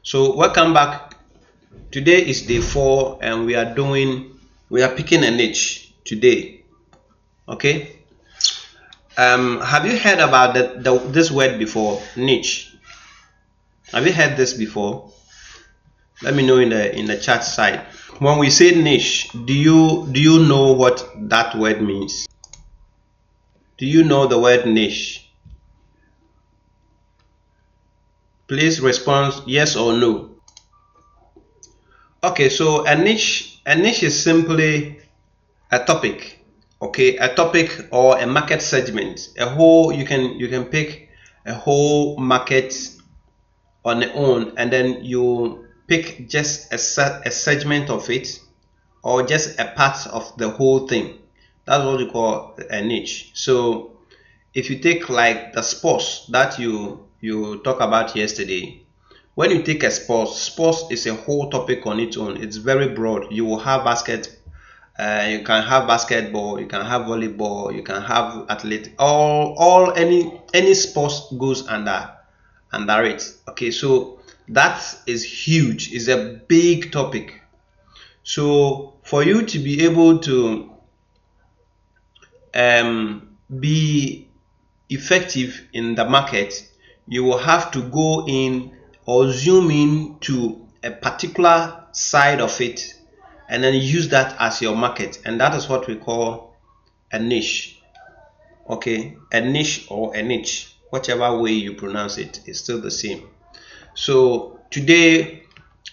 So welcome back. Today is day 4 and we are picking a niche today. Okay. Have you heard about this word before? Niche. Have you heard this before? Let me know in the chat side. When we say niche, do you know what that word means? Do you know the word niche? Please respond yes or no. Okay, so a niche is simply a topic. Okay, a topic or a market segment. You can pick a whole market on its own, and then you pick just a segment of it, or just a part of the whole thing. That's what you call a niche. So if you take like the sports that you talked about yesterday, when you take a sports is a whole topic on its own. It's very broad. You will have you can have basketball, you can have volleyball, you can have athletic, any sports goes under it. Okay, so that is huge. It's a big topic. So for you to be able to be effective in the market, you will have to go in or zoom in to a particular side of it and then use that as your market, and that is what we call a niche. Okay, a niche or a niche, whichever way you pronounce it, is still the same. So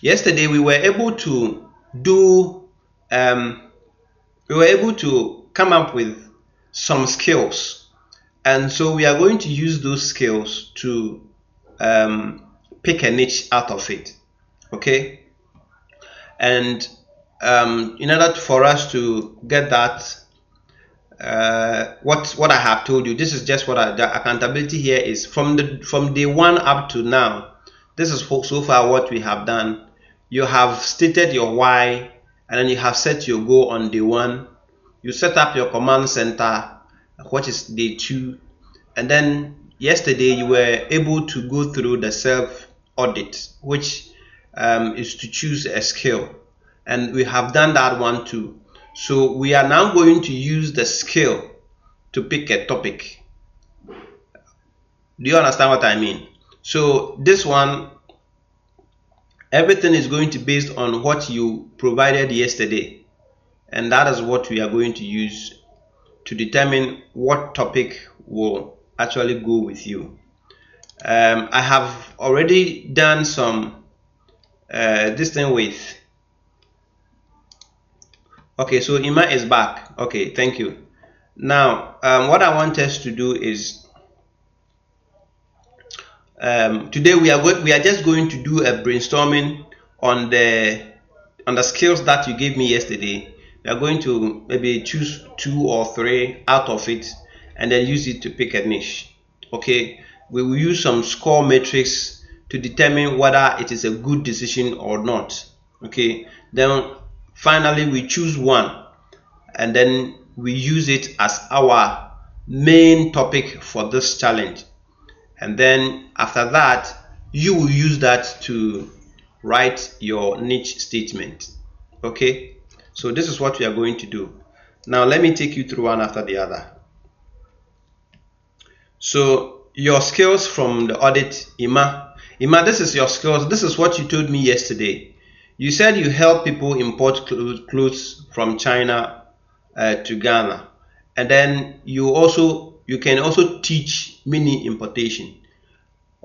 yesterday we were able to do we were able to come up with some skills, and so we are going to use those skills to pick a niche out of it. Okay, and in order for us to get that, what I have told you, this is just the accountability here is from day 1 up to now. This is so far what we have done. You have stated your why, and then you have set your goal on day 1. You set up your command center, which is day 2, and then yesterday you were able to go through the self-audit, which is to choose a skill, and we have done that one too. So we are now going to use the skill to pick a topic. Do you understand what I mean? So this one, everything is going to be based on what you provided yesterday, and that is what we are going to use to determine what topic will actually go with you. I have already done some this thing with. Okay, so Ima is back. Okay, thank you. Now, what I want us to do is today we are just going to do a brainstorming on the skills that you gave me yesterday. We are going to maybe choose 2 or 3 out of it and then use it to pick a niche. Okay, we will use some score matrix to determine whether it is a good decision or not. Okay, then finally we choose one and then we use it as our main topic for this challenge, and then after that you will use that to write your niche statement. Okay, so this is what we are going to do. Now let me take you through one after the other. So your skills from the audit, Ima, this is your skills. This is what you told me yesterday. You said you help people import clothes from China to Ghana, and then you can also teach mini importation.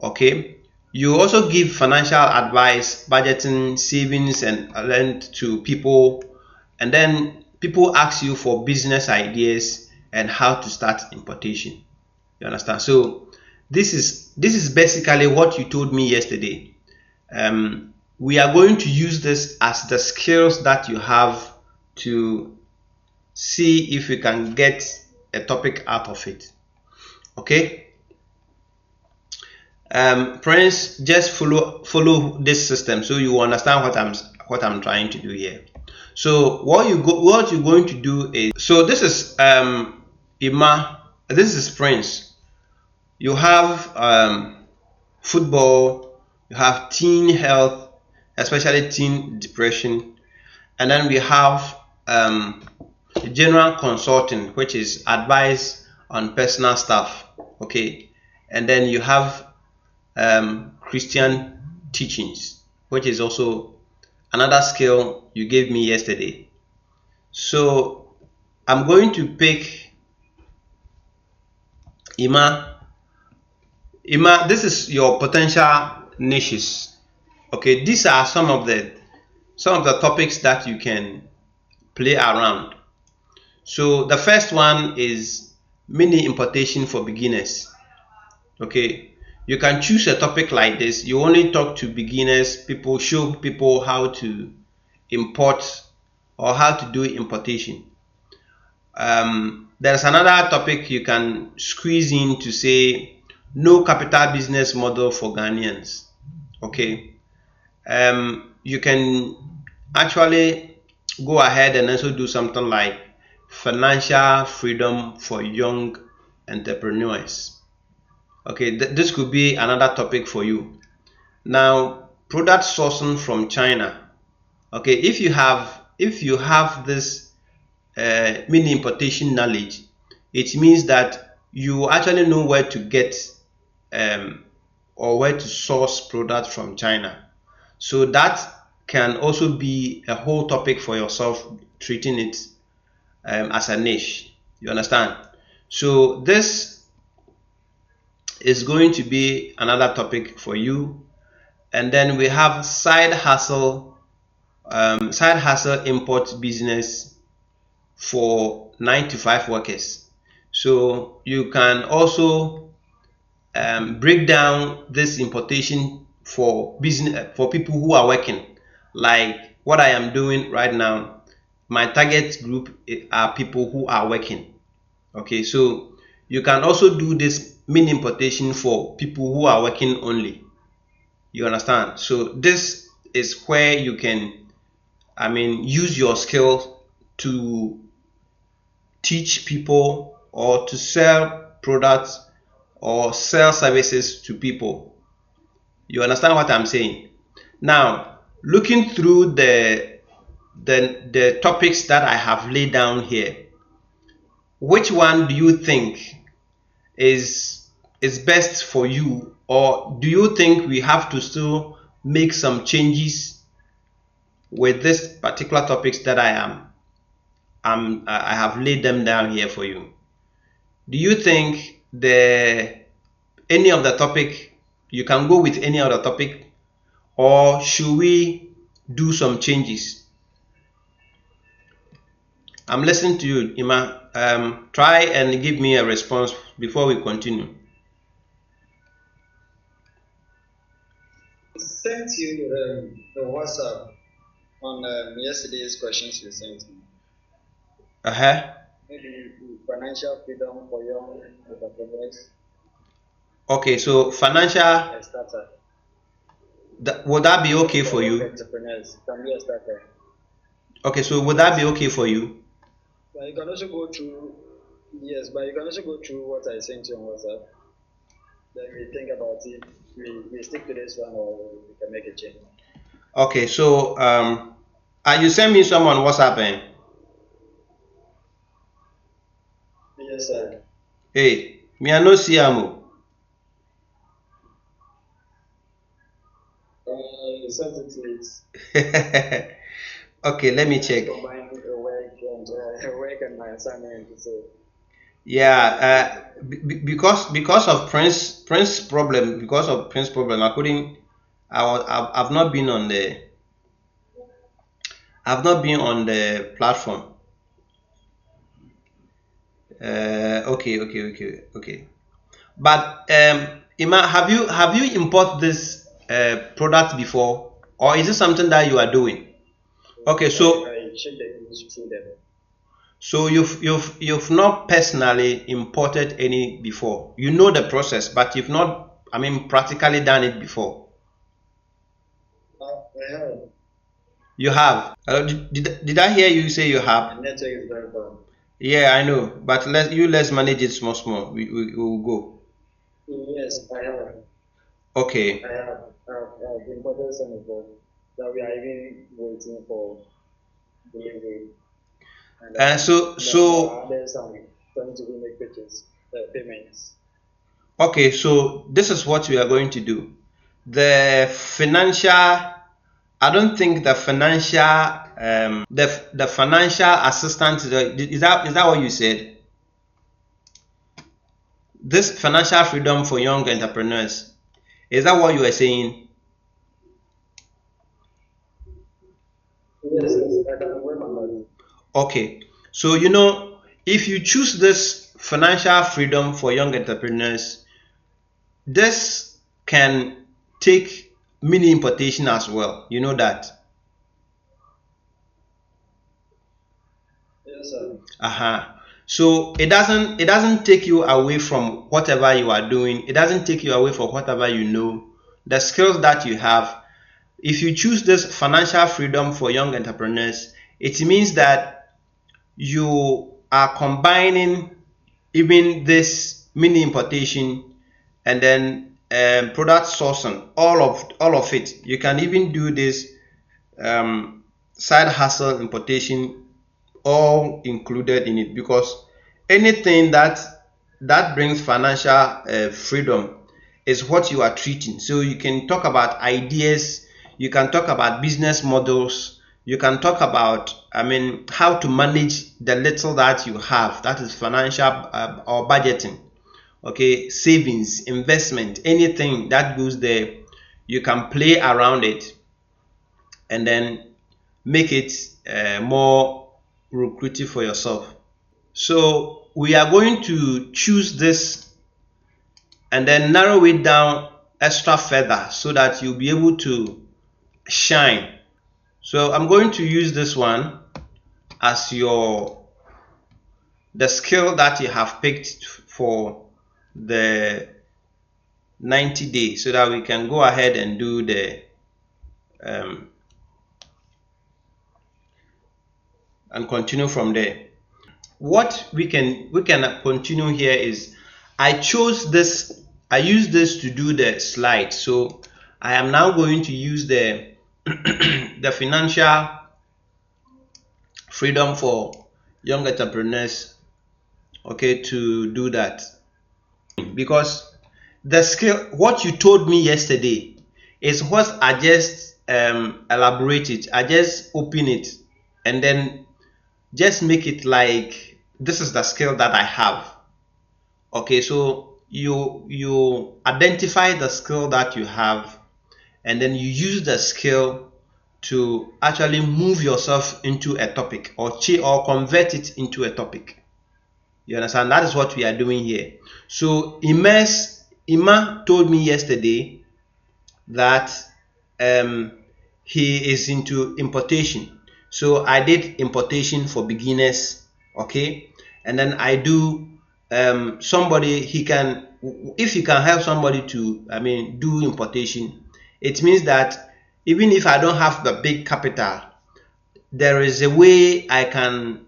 Okay, you also give financial advice, budgeting, savings, and lend to people, and then people ask you for business ideas and how to start importation. You understand? So this is basically what you told me yesterday. We are going to use this as the skills that you have to see if we can get a topic out of it. Okay, Prince, just follow this system so you understand what I'm trying to do here. So what you're going to do is, so this is Ima, this is Prince. You have football, you have teen health, especially teen depression, and then we have general consulting, which is advice on personal stuff. Okay, and then you have Christian teachings, which is also another skill you gave me yesterday. So I'm going to pick Ima. Ima, this is your potential niches. Okay, these are some of the topics that you can play around. So the first one is mini importation for beginners. Okay, you can choose a topic like this. You only talk to beginners, show people how to import or how to do importation. There's another topic you can squeeze in to say no capital business model for Ghanaians. Okay, you can actually go ahead and also do something like financial freedom for young entrepreneurs. Okay, this could be another topic for you. Now, product sourcing from China. Okay, if you have this mini importation knowledge, it means that you actually know where to get or where to source products from China. So that can also be a whole topic for yourself, treating it as a niche. You understand? So this is going to be another topic for you. And then we have side hustle import business for 9 to 5 workers. So you can also break down this importation for business for people who are working, like what I am doing right now. My target group are people who are working. Okay, so you can also do this mini importation for people who are working only. You understand? So this is where you can, use your skills to teach people or to sell products or sell services to people. You understand what I'm saying? Now, looking through the topics that I have laid down here, which one do you think is best for you, or do you think we have to still make some changes with this particular topics that I have laid them down here for you? Do you think any of the topic, you can go with any other topic, or should we do some changes? I'm listening to you, Ima. Try and give me a response before we continue. Sent you the WhatsApp on yesterday's questions you sent me. Maybe financial freedom for young entrepreneurs. Okay, so financial. Would that be okay for you? Entrepreneurs can be a starter. Okay, so would that be okay for you? But you can also go through. Yes, but you can also go through what I sent you on WhatsApp. Then we think about it. We stick to this one, or we can make a change. Okay, so you send me some on WhatsApp, eh? Yes, sir. Hey, me I no see am. You sent it to it. Okay, let me check. Combine work and my assignment. So. Yeah, because of Prince problem, I couldn't. I've not been on the. I've not been on the platform. Okay. But Ima, have you imported this product before, or is it something that you are doing? Okay, so you've not personally imported any before. You know the process, but you've not, practically done it before. I have. You have. Did I hear you say you have? The network is very bad. Yeah, I know, but let's manage it small. We will go. Yes, I have. Okay. I have. have imported some of them that we are even waiting for delivery. And So others are trying to make payments. okay, so this is what we are going to do. The financial, I don't think the financial the financial assistance, is that what you said? This financial freedom for young entrepreneurs, is that what you were saying? Yes, yes, I can work on that. Okay, so if you choose this financial freedom for young entrepreneurs, this can take mini importation as well. You know that. Yes, sir. So it doesn't take you away from whatever you are doing. It doesn't take you away from whatever you know, the skills that you have. If you choose this financial freedom for young entrepreneurs, it means that you are combining even this mini importation and then product sourcing, all of it. You can even do this side hustle importation all included in it, because anything that brings financial freedom is what you are treating. So you can talk about ideas, you can talk about business models, you can talk about, how to manage the little that you have, that is financial or budgeting. Okay, savings, investment, anything that goes there, you can play around it and then make it more lucrative for yourself. So we are going to choose this and then narrow it down extra further so that you'll be able to shine. So I'm going to use this one as the skill that you have picked for the 90 days, so that we can go ahead and do the and continue from there. What we can continue here is, I used this to do the slide. So I am now going to use the the financial freedom for young entrepreneurs, okay, to do that, because the skill, what you told me yesterday, is what I just elaborate it. I just open it and then just make it like this is the skill that I have. Okay, so you identify the skill that you have, and then you use the skill to actually move yourself into a topic, or convert it into a topic. You understand? That is what we are doing here. So Ima told me yesterday that he is into importation. So I did importation for beginners, okay, and then I do somebody, if you can help somebody to do importation, it means that even if I don't have the big capital, there is a way I can,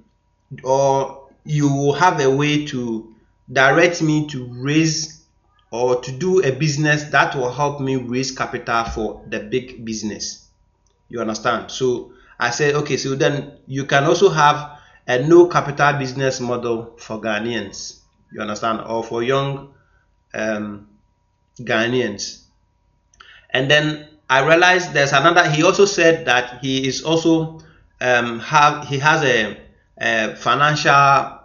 or you will have a way to direct me to raise or to do a business that will help me raise capital for the big business. You understand? So I said, okay, so then you can also have a no capital business model for Ghanaians. You understand? Or for young Ghanaians. And then I realized there's another. He also said that he is also he has a financial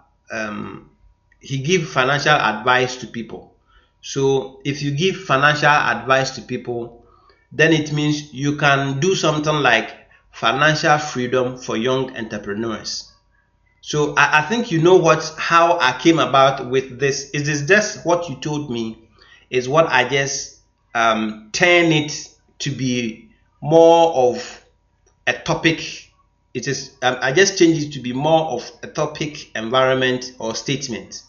he give financial advice to people. So if you give financial advice to people, then it means you can do something like financial freedom for young entrepreneurs. So I think you know how I came about with this. Is this just what you told me? Is what I just turn it to be more of a topic. It is I just change it to be more of a topic, environment, or statement.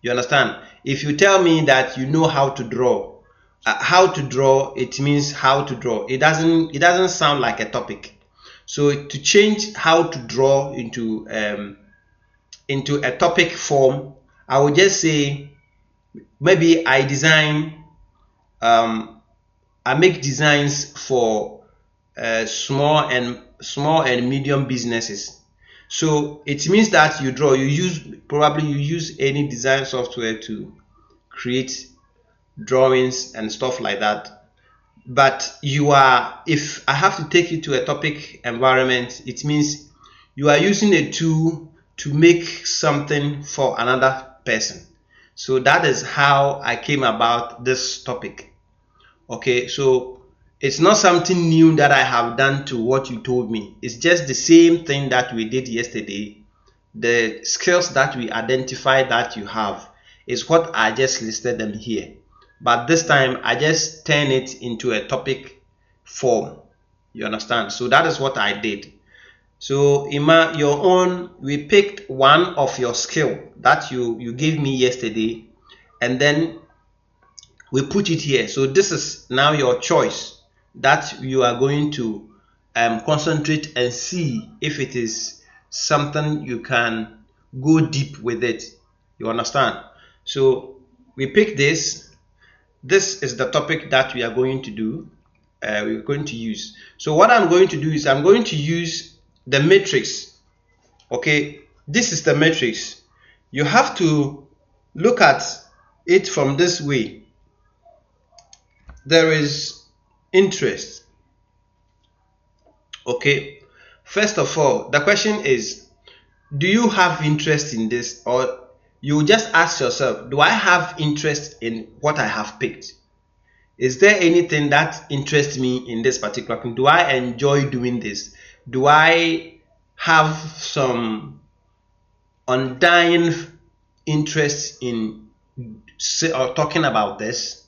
You understand? If you tell me that you know how to draw, it means how to draw. It doesn't sound like a topic. So to change how to draw into a topic form, I would just say maybe I design I make designs for small and medium businesses. So it means that you use any design software to create drawings and stuff like that. But if I have to take you to a topic environment, it means you are using a tool to make something for another person. So that is how I came about this topic. Okay, so it's not something new that I have done to what you told me. It's just the same thing that we did yesterday. The skills that we identified that you have is what I just listed them here. But this time I just turn it into a topic form. You understand? So that is what I did. So Ima, your own, we picked one of your skill that you gave me yesterday, and then we put it here. So this is now your choice that you are going to concentrate and see if it is something you can go deep with it. You understand? So we pick this. This is the topic that we are going to do. We're going to use. So what I'm going to do is I'm going to use the matrix. Okay, this is the matrix. You have to look at it from this way. There is interest. Okay, first of all, the question is, do you have interest in this? Or you just ask yourself, do I have interest in what I have picked? Is there anything that interests me in this particular thing? Do I enjoy doing this? Do I have some undying interest in talking about this?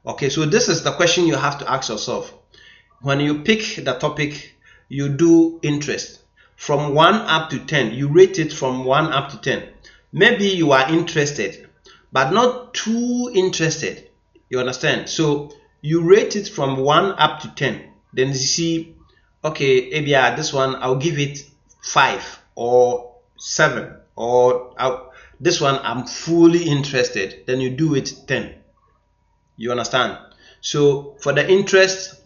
Okay, so this is the question you have to ask yourself. When you pick the topic, you do interest. From 1 up to 10, you rate it from 1 up to 10. Maybe you are interested, but not too interested. You understand? So you rate it from 1 up to 10. Then you see, okay, maybe this one, I'll give it 5 or 7. Or this one, I'm fully interested. Then you do it 10. You understand? So for the interest,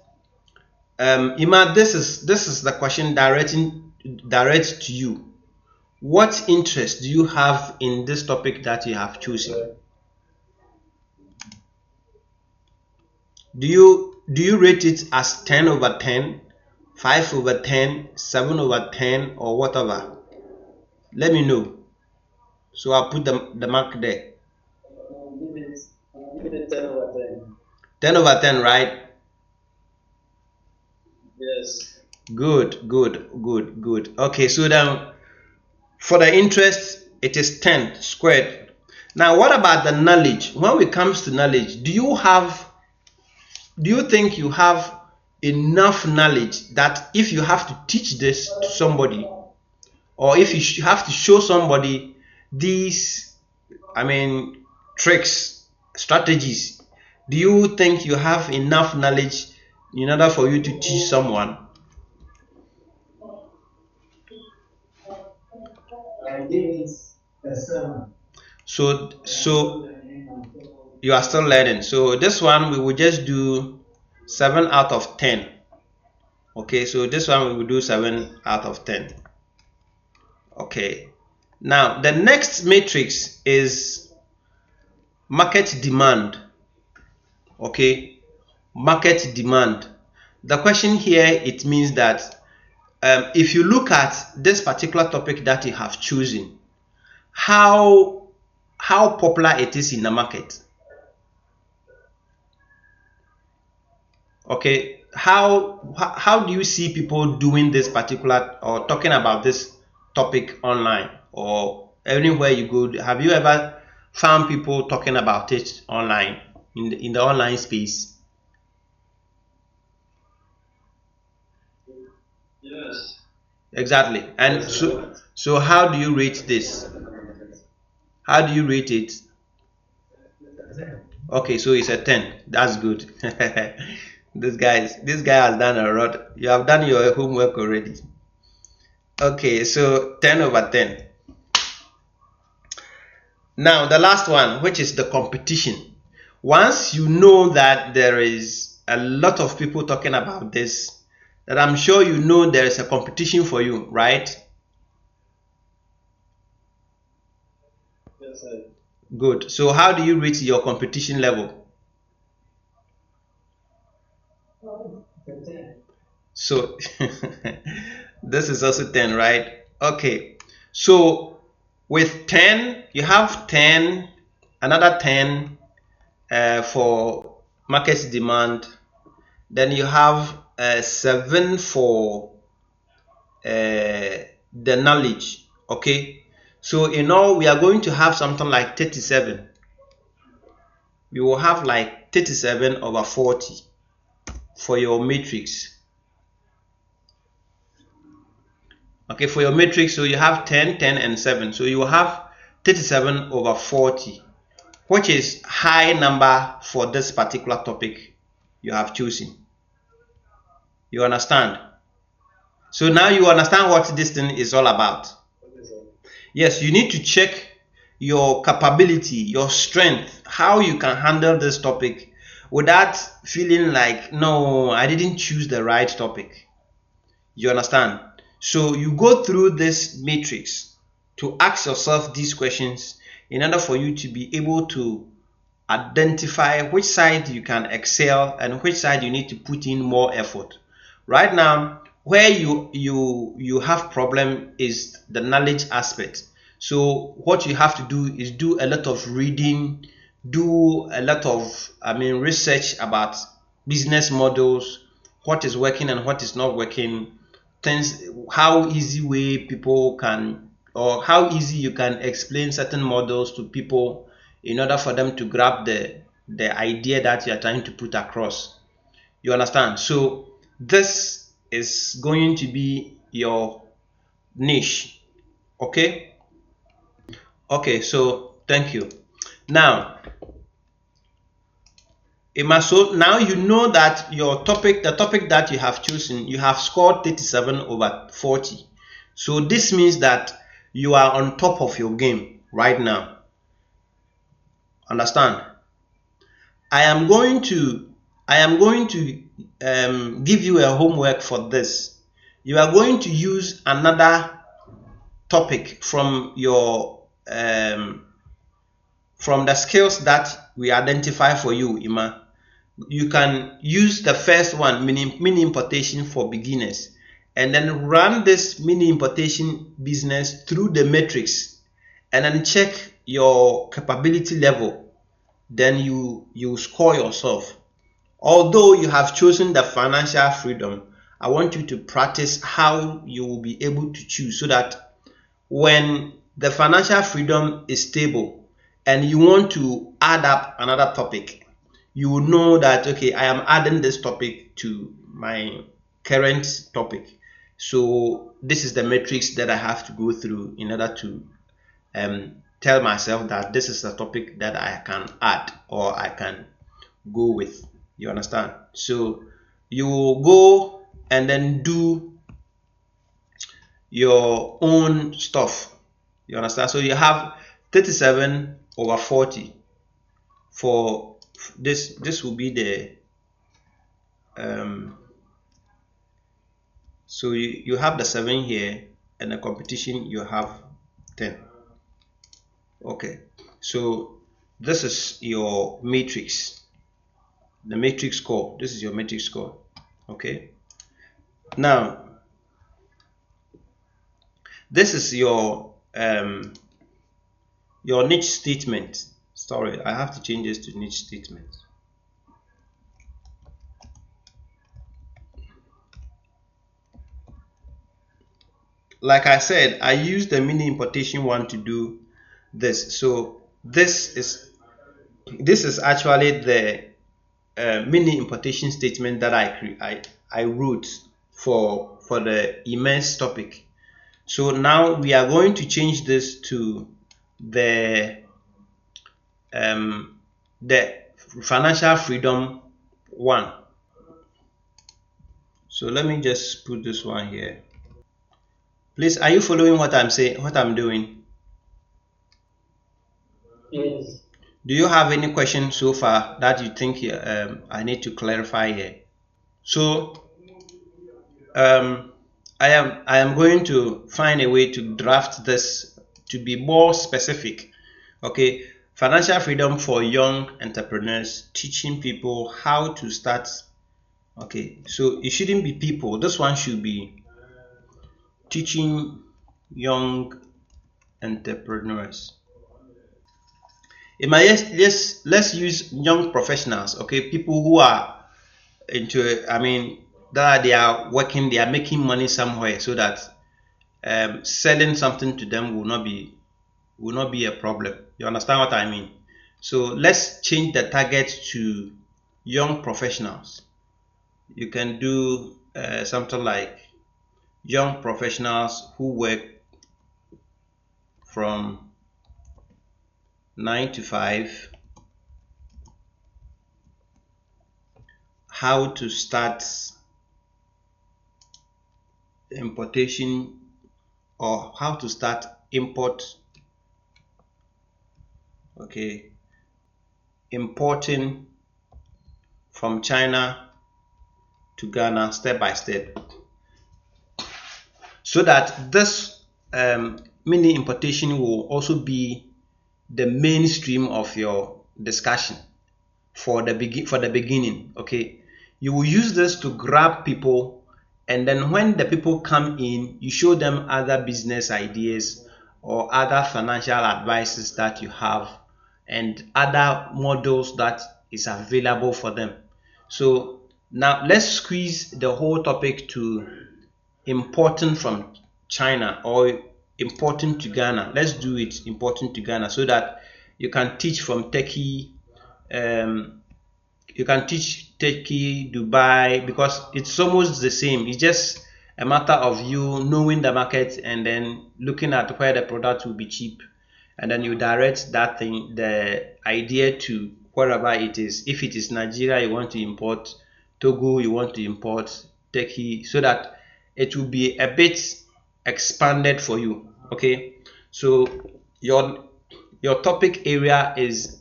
Ima, this is the question direct to you. What interest do you have in this topic that you have chosen? Do you rate it as 10 over 10, 5 over 10, 7 over 10, or whatever? Let me know. So I'll put the mark there. Give it 10 over 10. 10 over 10, right? Yes. Good. Okay, so then for the interest, it is 10 squared. Now, what about the knowledge? When it comes to knowledge, do you think you have enough knowledge that if you have to teach this to somebody, or if you have to show somebody these, tricks, strategies, do you think you have enough knowledge in order for you to teach someone? I give it a 7. So you are still learning. So this one we will just do 7 out of 10. Okay, so this one we will do 7 out of 10. Okay, now the next matrix is market demand. Okay, market demand. The question here, it means that if you look at this particular topic that you have chosen, how popular it is in the market. Okay, how do you see people doing this particular or talking about this topic online or anywhere you go? Have you ever found people talking about it online in the online space? Yes. Exactly. And so how do you rate this? How do you rate it? Okay, so it's a 10. That's good. This guy has done a lot. You have done your homework already. Okay, so 10 over 10. Now the last one, which is the competition. Once you know that there is a lot of people talking about this, that I'm sure you know there is a competition for you, right? Yes, sir. Good. So how do you rate your competition level? 10. So this is also 10, right? Okay. So with 10, you have 10, another 10 for market demand. Then you have 7 for the knowledge. Okay. So in all, we are going to have something like 37. We will have like 37 over 40 for your matrix. Okay, for your matrix, so you have 10, 10, and 7. So you will have 37 over 40, which is high number for this particular topic you have chosen. You understand? So now you understand what this thing is all about. Yes, you need to check your capability, your strength, how you can handle this topic without feeling like, no, I didn't choose the right topic. You understand? So you go through this matrix to ask yourself these questions in order for you to be able to identify which side you can excel and which side you need to put in more effort. Right now, where you have problem is the knowledge aspect. So what you have to do is do a lot of reading, do a lot of research about business models, what is working and what is not working, things, how easy way people can, or how easy you can explain certain models to people in order for them to grab the idea that you are trying to put across. You understand? So this is going to be your niche. Okay? Okay, so thank you. Now, so now you know that your topic, the topic that you have chosen, you have scored 37 over 40. So this means that you are on top of your game right now. Understand? I am going to give you a homework for this. You are going to use another topic from your from the skills that we identify for you, Ima. You can use the first one, mini importation for beginners, and then run this mini importation business through the matrix, and then check your capability level. Then you score yourself. Although you have chosen the financial freedom, I want you to practice how you will be able to choose, so that when the financial freedom is stable and you want to add up another topic, you will know that, okay, I am adding this topic to my current topic. So this is the matrix that I have to go through in order to tell myself that this is a topic that I can add or I can go with. You understand? So you will go and then do your own stuff. You understand? So you have 37 over 40 for this. This will be the so you have the 7 here, and the competition you have 10. Okay, so this is your matrix, the matrix score. This is your matrix score. Okay, now this is your niche statement. Sorry, I have to change this to niche statement. Like I said, I used the mini importation one to do this. So this is actually the mini importation statement that I wrote for the immense topic. So now we are going to change this to the financial freedom one. So let me just put this one here. Please, are you following what I'm saying, what I'm doing? Yes. Do you have any questions so far that you think I need to clarify here? So I am going to find a way to draft this to be more specific. Okay, financial freedom for young entrepreneurs, teaching people how to start. Okay, so it shouldn't be people. This one should be teaching young entrepreneurs. It might let's use young professionals. Okay, people who are into it. I mean, that they are working, they are making money somewhere, so that selling something to them will not be a problem. You understand what I mean? So let's change the target to young professionals. You can do something like young professionals who work from 9 to 5, how to start importation, or how to start import, okay, importing from China to Ghana step by step, so that this mini importation will also be the mainstream of your discussion for the beginning. Okay, you will use this to grab people, and then when the people come in, you show them other business ideas or other financial advices that you have and other models that is available for them. So now let's squeeze the whole topic to importing from China or importing to Ghana. Let's do it importing to Ghana, so that you can teach from Turkey, you can teach Turkey, Dubai, because it's almost the same. It's just a matter of you knowing the market and then looking at where the product will be cheap, and then you direct that thing, the idea, to wherever it is. If it is Nigeria, you want to import Togo, you want to import Turkey, so that it will be a bit expanded for you. Okay, so your topic area is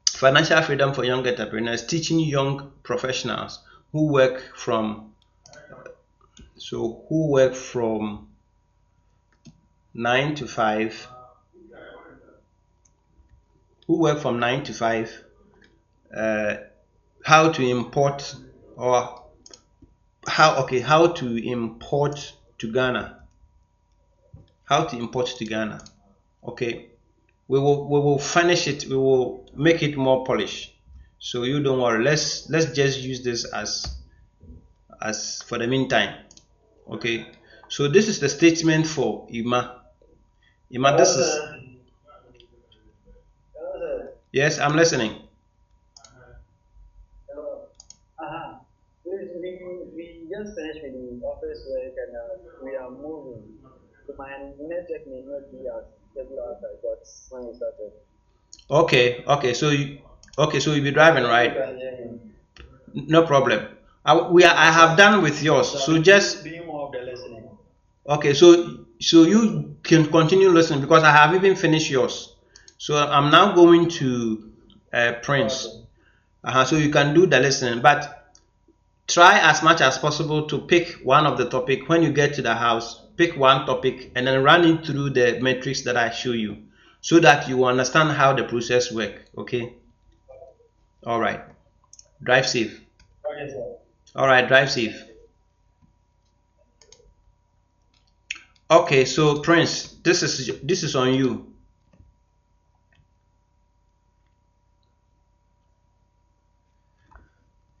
financial freedom for young entrepreneurs, teaching young professionals who work from 9 to 5, how to import, or how to import to Ghana. Okay, we will finish it, we will make it more polished, so you don't worry. Let's just use this as for the meantime. Okay, so this is the statement for Ima. This is, yes, I'm listening. We just finished with the office work, and we are moving. So my network may not be as stable as I got when we started. Okay, so you'll be driving, right? No problem. I have done with yours, so just being more of the listening. okay. So you can continue listening, because I have even finished yours. So I'm now going to Prince. So you can do the listening, but try as much as possible to pick one of the topic. When you get to the house, pick one topic and then run it through the metrics that I show you, so that you understand how the process works. Okay. All right. Drive safe. Okay, sir. All right. Drive safe. Okay. So Prince, this is on you.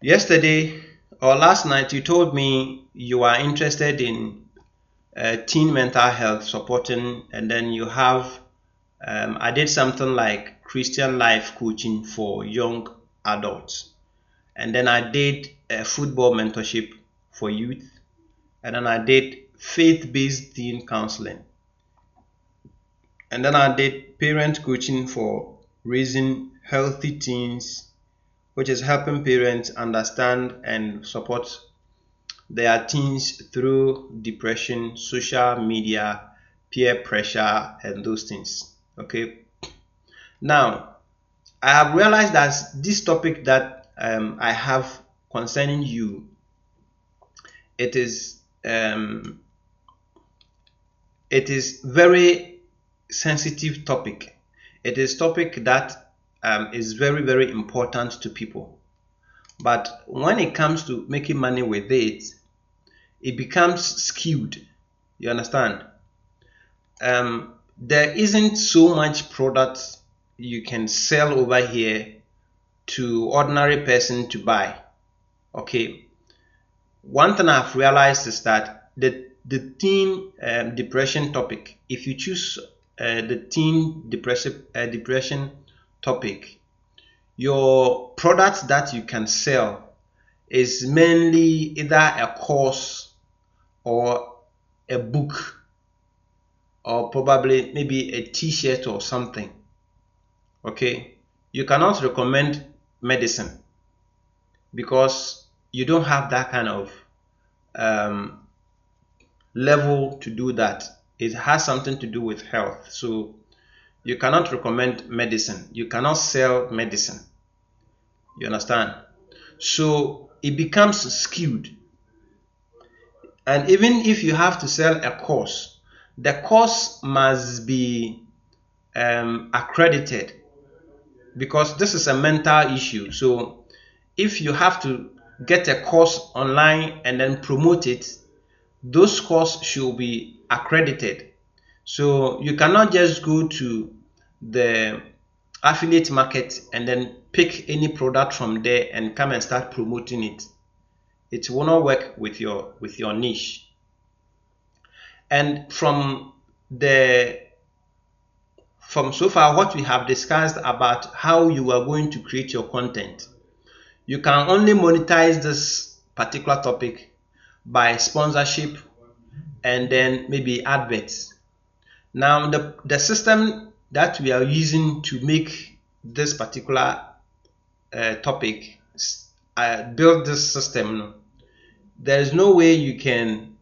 Yesterday or last night, you told me you are interested in teen mental health supporting, and then you have I did something like Christian life coaching for young adults, and then I did football mentorship for youth, and then I did faith-based teen counseling, and then I did parent coaching for raising healthy teens, which is helping parents understand and support their teens through depression, social media, peer pressure, and those things. Okay. Now, I have realized that this topic that I have concerning you, it is very sensitive topic. It is topic that is very, very important to people. But when it comes to making money with it, it becomes skewed. You understand? There isn't so much product you can sell over here to ordinary person to buy. Okay. One thing I've realized is that the teen depression topic, if you choose the teen depression topic, your product that you can sell is mainly either a course or a book or probably maybe a t-shirt or something. Okay, you cannot recommend medicine because you don't have that kind of level to do that. It has something to do with health, so you cannot recommend medicine, you cannot sell medicine. You understand? So it becomes skewed. And even if you have to sell a course, the course must be accredited, because this is a mental issue. So if you have to get a course online and then promote it, those courses should be accredited. So you cannot just go to the affiliate market and then pick any product from there and come and start promoting it. It will not work with your niche. And from so far what we have discussed about how you are going to create your content, you can only monetize this particular topic by sponsorship and then maybe adverts. Now the system that we are using to make this particular topic, build this system, there is no way you can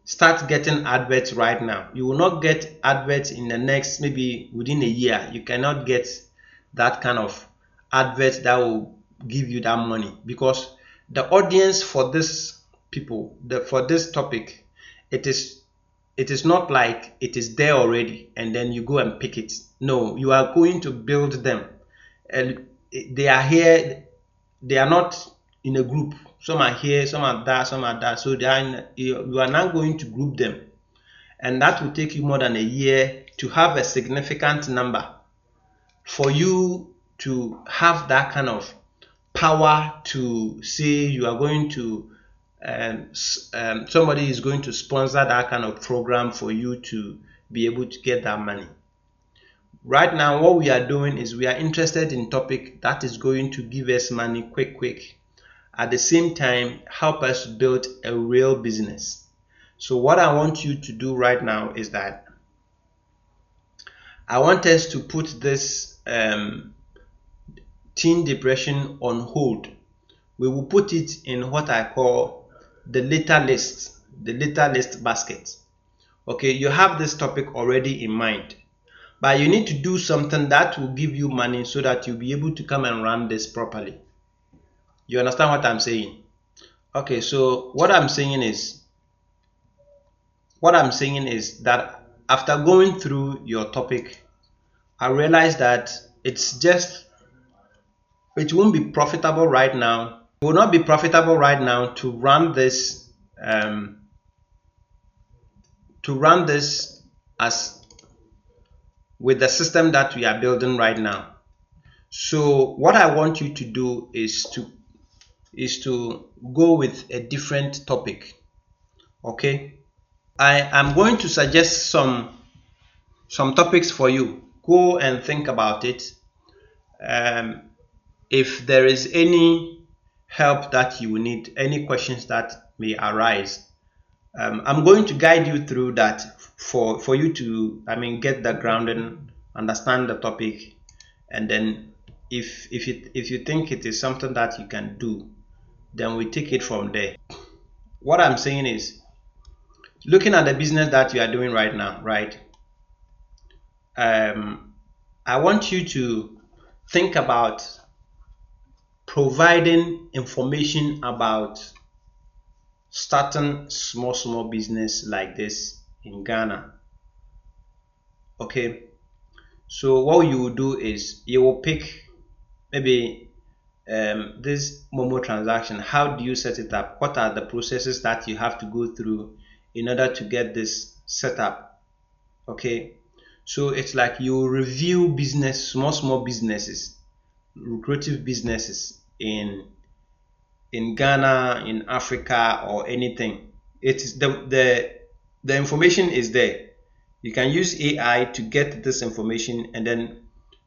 start getting adverts right now. You will not get adverts in the next, maybe within a year. You cannot get that kind of advert that will give you that money, because the audience for this people, for this topic, it is not like it is there already and then you go and pick it. No, you are going to build them, and they are here. They are not in a group. Some are here, some are that, some are that. So they are you are now going to group them, and that will take you more than a year to have a significant number for you to have that kind of power to say you are going to somebody is going to sponsor that kind of program for you to be able to get that money. Right now what we are doing is we are interested in topic that is going to give us money quick, at the same time help us build a real business. So what I want you to do right now is that I want us to put this teen depression on hold. We will put it in what I call the later list basket. Okay, you have this topic already in mind, but you need to do something that will give you money so that you'll be able to come and run this properly. You understand what I'm saying? Okay, so what I'm saying is that after going through your topic, I realized that it won't be profitable right now. It will not be profitable right now to run this as with the system that we are building right now. So what I want you to do is to go with a different topic. Okay, I am going to suggest some topics for you. Go and think about it. If there is any help that you need, any questions that may arise, I'm going to guide you through that for you to get the grounding, understand the topic, and then if you think it is something that you can do, then we take it from there. What I'm saying is, looking at the business that you are doing right now, right? I want you to think about providing information about starting small business like this in Ghana. Okay, so what you will do is you will pick maybe this Momo transaction. How do you set it up? What are the processes that you have to go through in order to get this set up? Okay, so it's like you review business, small businesses, lucrative businesses in Ghana, in Africa, or anything. It's the information is there. You can use AI to get this information and then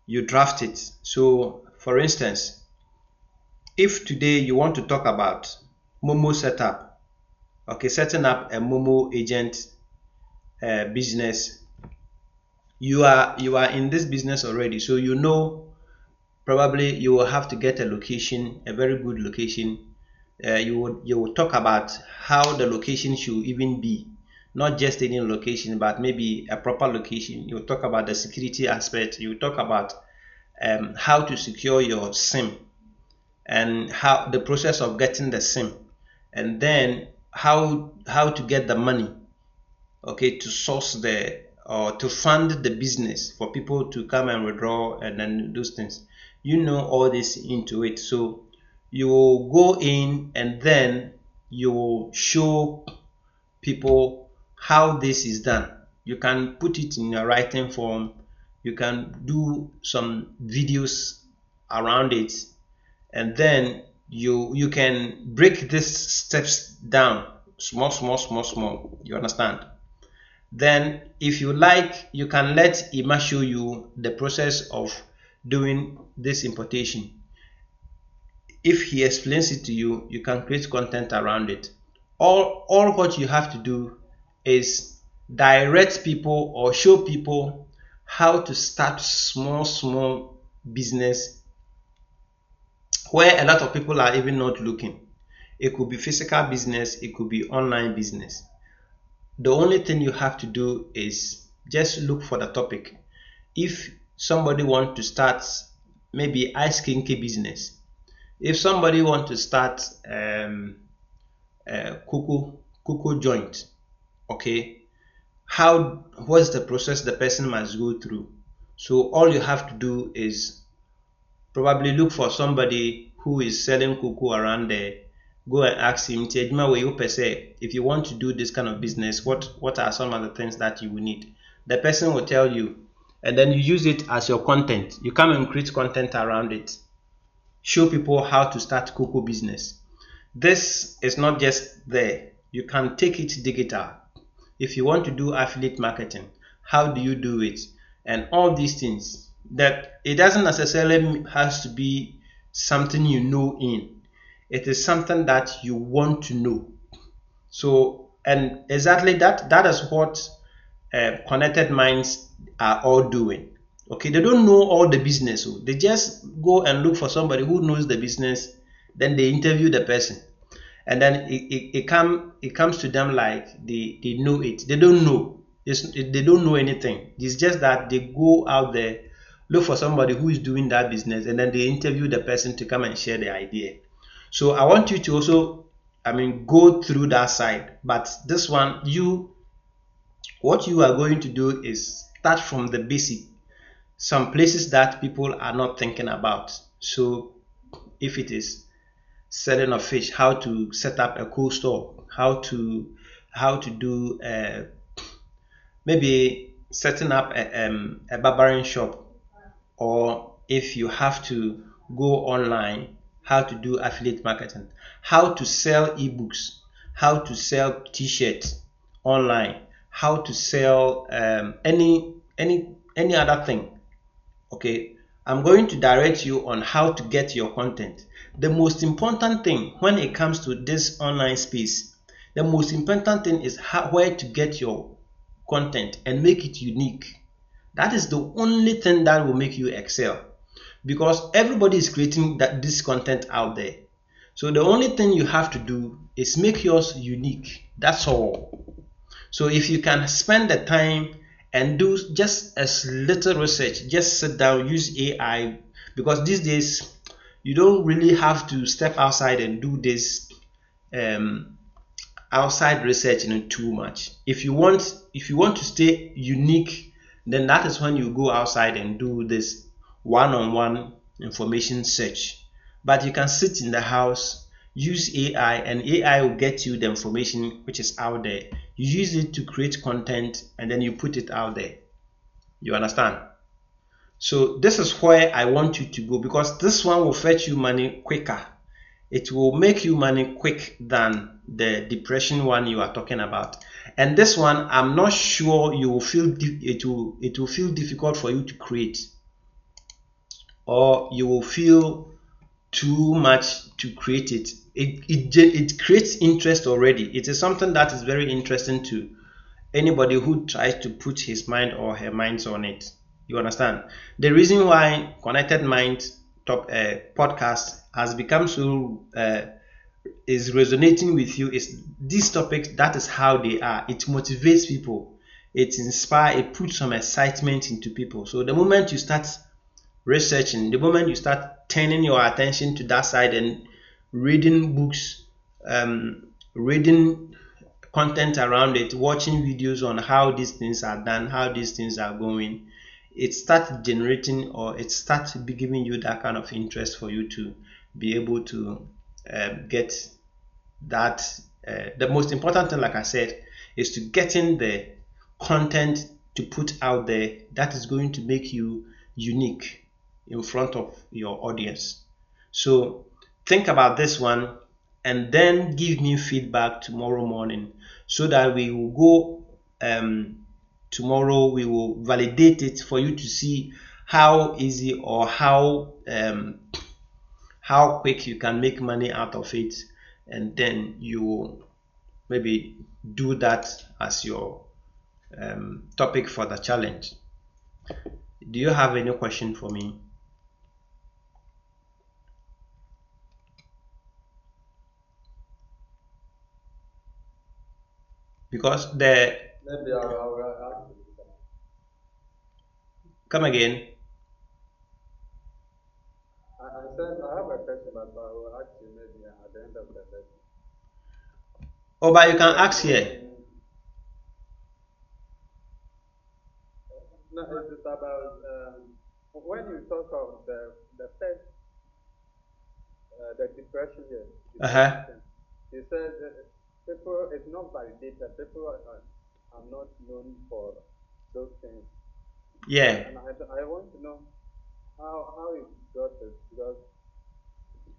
you draft it. So for instance, if today you want to talk about Momo setup, okay, setting up a Momo agent business, you are in this business already, so you know probably you will have to get a location, a very good location. You will talk about how the location should even be, not just any location, but maybe a proper location. You will talk about the security aspect. You will talk about how to secure your SIM and how the process of getting the SIM, and then how to get the money, okay, to source the or to fund the business for people to come and withdraw and then those things. You know all this into it, so you will go in and then you will show people how this is done. You can put it in a writing form, you can do some videos around it, and then you can break these steps down small, you understand? Then if you like, you can let Ima show you the process of doing this importation. If he explains it to you, you can create content around it. All what you have to do is direct people or show people how to start small business where a lot of people are even not looking. It could be physical business, it could be online business. The only thing you have to do is just look for the topic. If somebody wants to start maybe ice cream business, if somebody wants to start cocoa joint, okay, what's the process the person must go through? So all you have to do is probably look for somebody who is selling cocoa around there. Go and ask him, if you want to do this kind of business, what are some of the things that you will need? The person will tell you, and then you use it as your content. You come and create content around it. Show people how to start cocoa business. This is not just there. You can take it digital. If you want to do affiliate marketing, how do you do it? And all these things. That it doesn't necessarily has to be something you know in. It is something that you want to know. So, and exactly that is what connected minds are all doing. Okay, they don't know all the business, so they just go and look for somebody who knows the business, then they interview the person, and then it comes to them like they know it. They don't know. They don't know anything. It's just that they go out there, look for somebody who is doing that business, and then they interview the person to come and share the idea. So I want you to also, go through that side. But this one, what you are going to do is start from the basic, some places that people are not thinking about. So if it is selling of fish, how to set up a cold store, how to do maybe setting up a barbering shop, or if you have to go online, how to do affiliate marketing, how to sell ebooks, how to sell t-shirts online, how to sell any other thing. Okay, I'm going to direct you on how to get your content. The most important thing when it comes to this online space, the most important thing is where to get your content and make it unique. That is the only thing that will make you excel, because everybody is creating this content out there. So the only thing you have to do is make yours unique. That's all. So if you can spend the time and do just as little research, just sit down, use AI, because these days you don't really have to step outside and do this outside research too much. If you want to stay unique, then that is when you go outside and do this one-on-one information search. But you can sit in the house, use AI, and AI will get you the information which is out there. You use it to create content and then you put it out there. You understand? So this is where I want you to go, because this one will fetch you money quicker. It will make you money quick than the depression one you are talking about. And this one, I'm not sure you will feel it will feel difficult for you to create, or you will feel too much to create it. It creates interest already. It is something that is very interesting to anybody who tries to put his mind or her minds on it. You understand? The reason why Connected Mind podcast has become so is resonating with you is these topics. That is how they are. It motivates people. It inspires. It puts some excitement into people. So the moment you start researching, the moment you start turning your attention to that side and reading books, reading content around it, watching videos on how these things are done, how these things are going, it starts generating, or it starts giving you that kind of interest for you to be able to get that. The most important thing, like I said, is to getting the content to put out there that is going to make you unique in front of your audience. So think about this one and then give me feedback tomorrow morning, so that we will go tomorrow. We will validate it for you to see how easy or how quick you can make money out of it, and then you will maybe do that as your topic for the challenge. Do you have any question for me? Because the Maybe I'll come again. I said I have a question, but I will ask you maybe at the end of the lesson. Oh, but you can ask here. No, it's about when you talk of the first the depression here. You said people, it's not validated. People are not known for those things. Yeah. And I want to know how you got it, because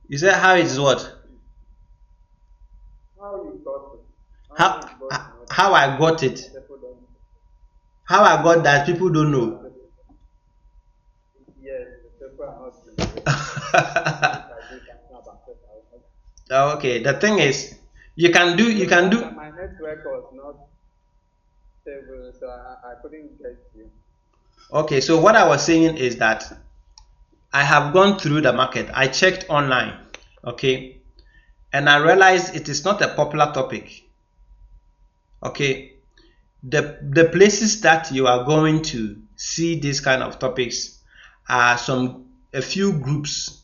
You said how is what? how you got it. How I got it. How I got that people don't know. Yes, people are not. Okay, the thing is, you can do. My network was not stable, so I couldn't get you. Okay, so what I was saying is that I have gone through the market. I checked online, okay, and I realized it is not a popular topic. Okay, the places that you are going to see these kind of topics are a few groups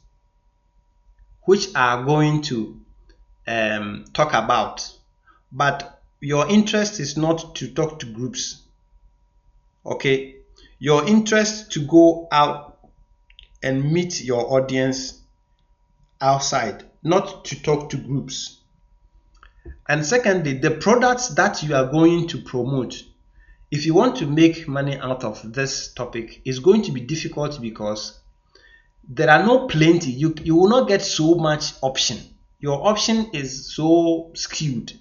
which are going to talk about, but your interest is not to talk to groups. Okay, your interest to go out and meet your audience outside, not to talk to groups. And secondly, the products that you are going to promote, if you want to make money out of this topic, is going to be difficult because there are no plenty. You will not get so much option. Your option is so skewed.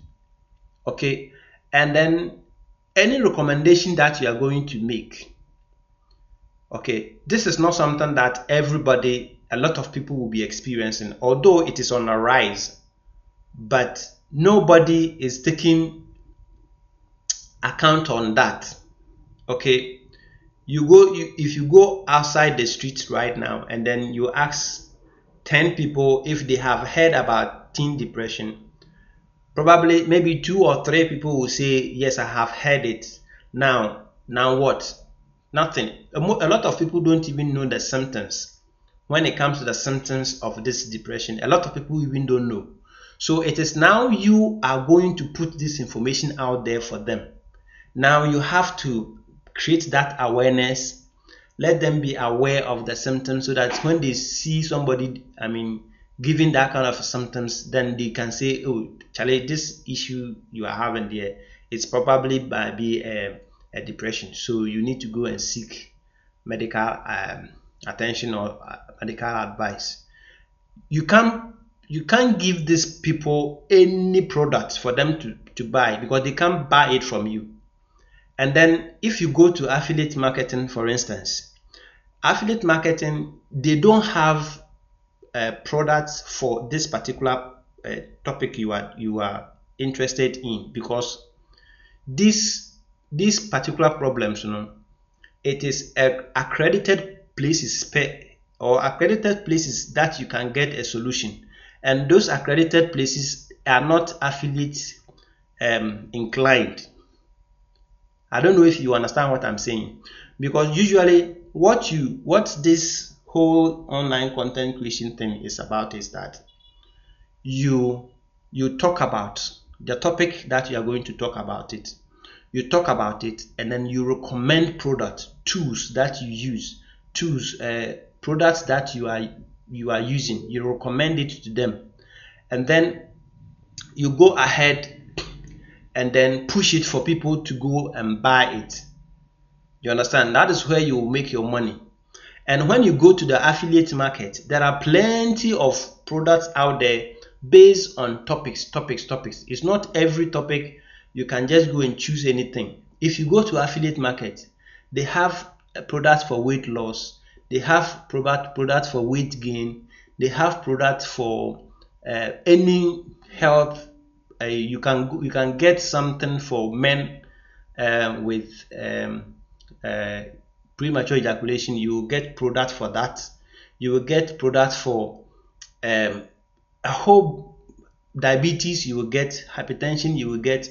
Okay, and then any recommendation that you are going to make, okay, this is not something that a lot of people will be experiencing, although it is on a rise, but nobody is taking account on that. Okay, if you go outside the streets right now and then you ask 10 people if they have heard about teen depression, probably maybe 2 or 3 people will say yes, I have heard it. Now what? Nothing. A lot of people don't even know the symptoms when it comes to the symptoms of this depression. A lot of people even don't know. So it is now you are going to put this information out there for them. Now you have to create that awareness, let them be aware of the symptoms, so that when they see somebody, giving that kind of symptoms, then they can say, oh, Charlie, this issue you are having there, it's probably be a depression. So you need to go and seek medical attention or medical advice. You can't give these people any product for them to buy, because they can't buy it from you. And then if you go to affiliate marketing, for instance, affiliate marketing, they don't have products for this particular topic you are interested in, because these particular problems, it is accredited places or accredited places that you can get a solution, and those accredited places are not affiliate inclined. I don't know if you understand what I'm saying, because usually what this whole online content creation thing is about is that you talk about the topic that you are going to talk about it. You talk about it, and then you recommend products, tools that you use, products that you are using. You recommend it to them, and then you go ahead and then push it for people to go and buy it. You understand? That is where you will make your money. And when you go to the affiliate market, there are plenty of products out there based on topics. It's not every topic you can just go and choose anything. If you go to affiliate market, they have products for weight loss, they have products for weight gain, they have products for any health. You can get something for men with premature ejaculation. You will get product for that. You will get product for a whole diabetes. You will get hypertension. You will get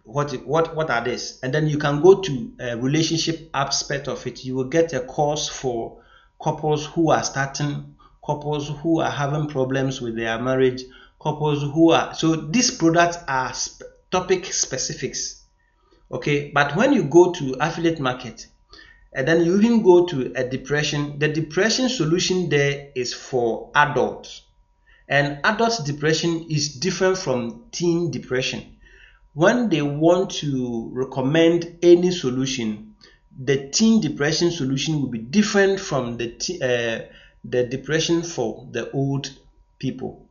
what are this? And then you can go to a relationship aspect of it. You will get a course for couples who are starting, couples who are having problems with their marriage, couples who are, so these products are topic specifics. Okay, but when you go to affiliate market, and then you even go to a depression, the depression solution there is for adults, and adult depression is different from teen depression. When they want to recommend any solution, the teen depression solution will be different from the depression for the old people.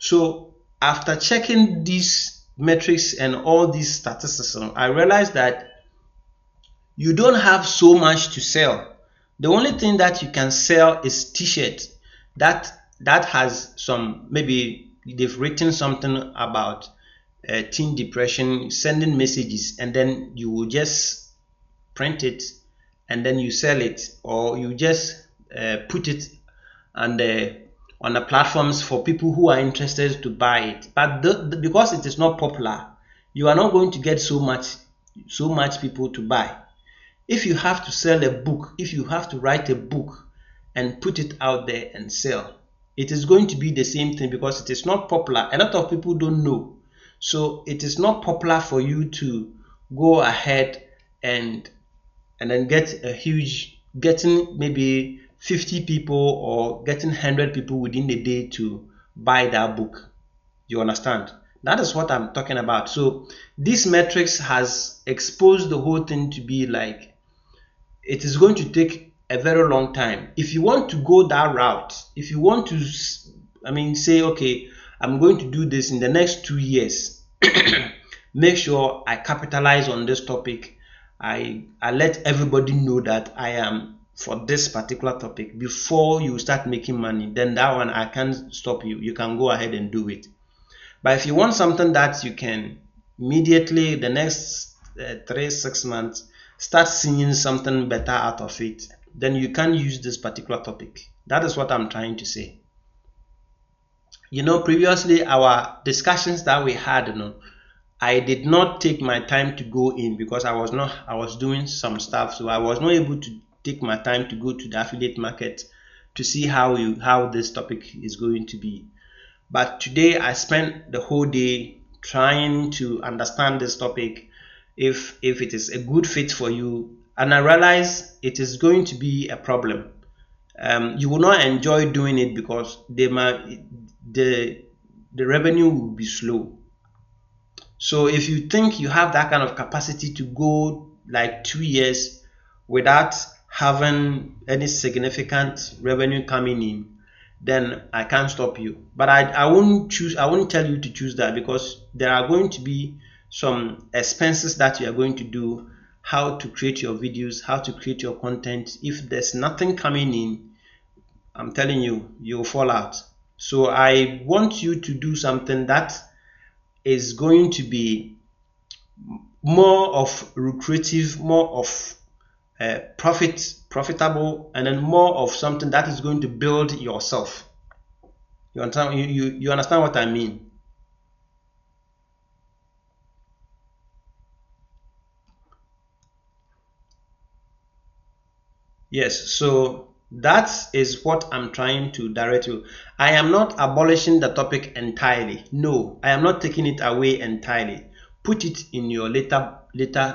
So after checking these metrics and all these statistics, I realized that you don't have so much to sell. The only thing that you can sell is t-shirts that has some, maybe they've written something about teen depression, sending messages, and then you will just print it and then you sell it, or you just put it on the platforms for people who are interested to buy it. But because it is not popular, you are not going to get so much people to buy. If you have to sell a book, if you have to write a book and put it out there and sell, it is going to be the same thing, because it is not popular. A lot of people don't know. So it is not popular for you to go ahead and then getting maybe 50 people or getting 100 people within a day to buy that book. You understand? That is what I'm talking about. So this metrics has exposed the whole thing to be like, it is going to take a very long time. If you want to go that route, if you want to say, okay, I'm going to do this in the next 2 years, make sure I capitalize on this topic. I let everybody know that I am for this particular topic before you start making money. Then that one, I can't stop you. You can go ahead and do it. But if you want something that you can immediately, the next 3-6 months, start seeing something better out of it, then you can use this particular topic. That is what I'm trying to say. Previously our discussions that we had, I did not take my time to go in, because I was doing some stuff, so I was not able to take my time to go to the affiliate market to see how this topic is going to be. But today I spent the whole day trying to understand this topic, if it is a good fit for you, and I realize it is going to be a problem. You will not enjoy doing it because the revenue will be slow. So if you think you have that kind of capacity to go like 2 years without having any significant revenue coming in, then I can't stop you. But I won't tell you to choose that, because there are going to be some expenses that you are going to do, how to create your videos, how to create your content. If there's nothing coming in, I'm telling you, you'll fall out. So I want you to do something that is going to be more of lucrative, more of profitable, and then more of something that is going to build yourself. You understand? You understand what I mean? Yes, so that is what I'm trying to direct you. I am not abolishing the topic entirely. No, I am not taking it away entirely. Put it in your later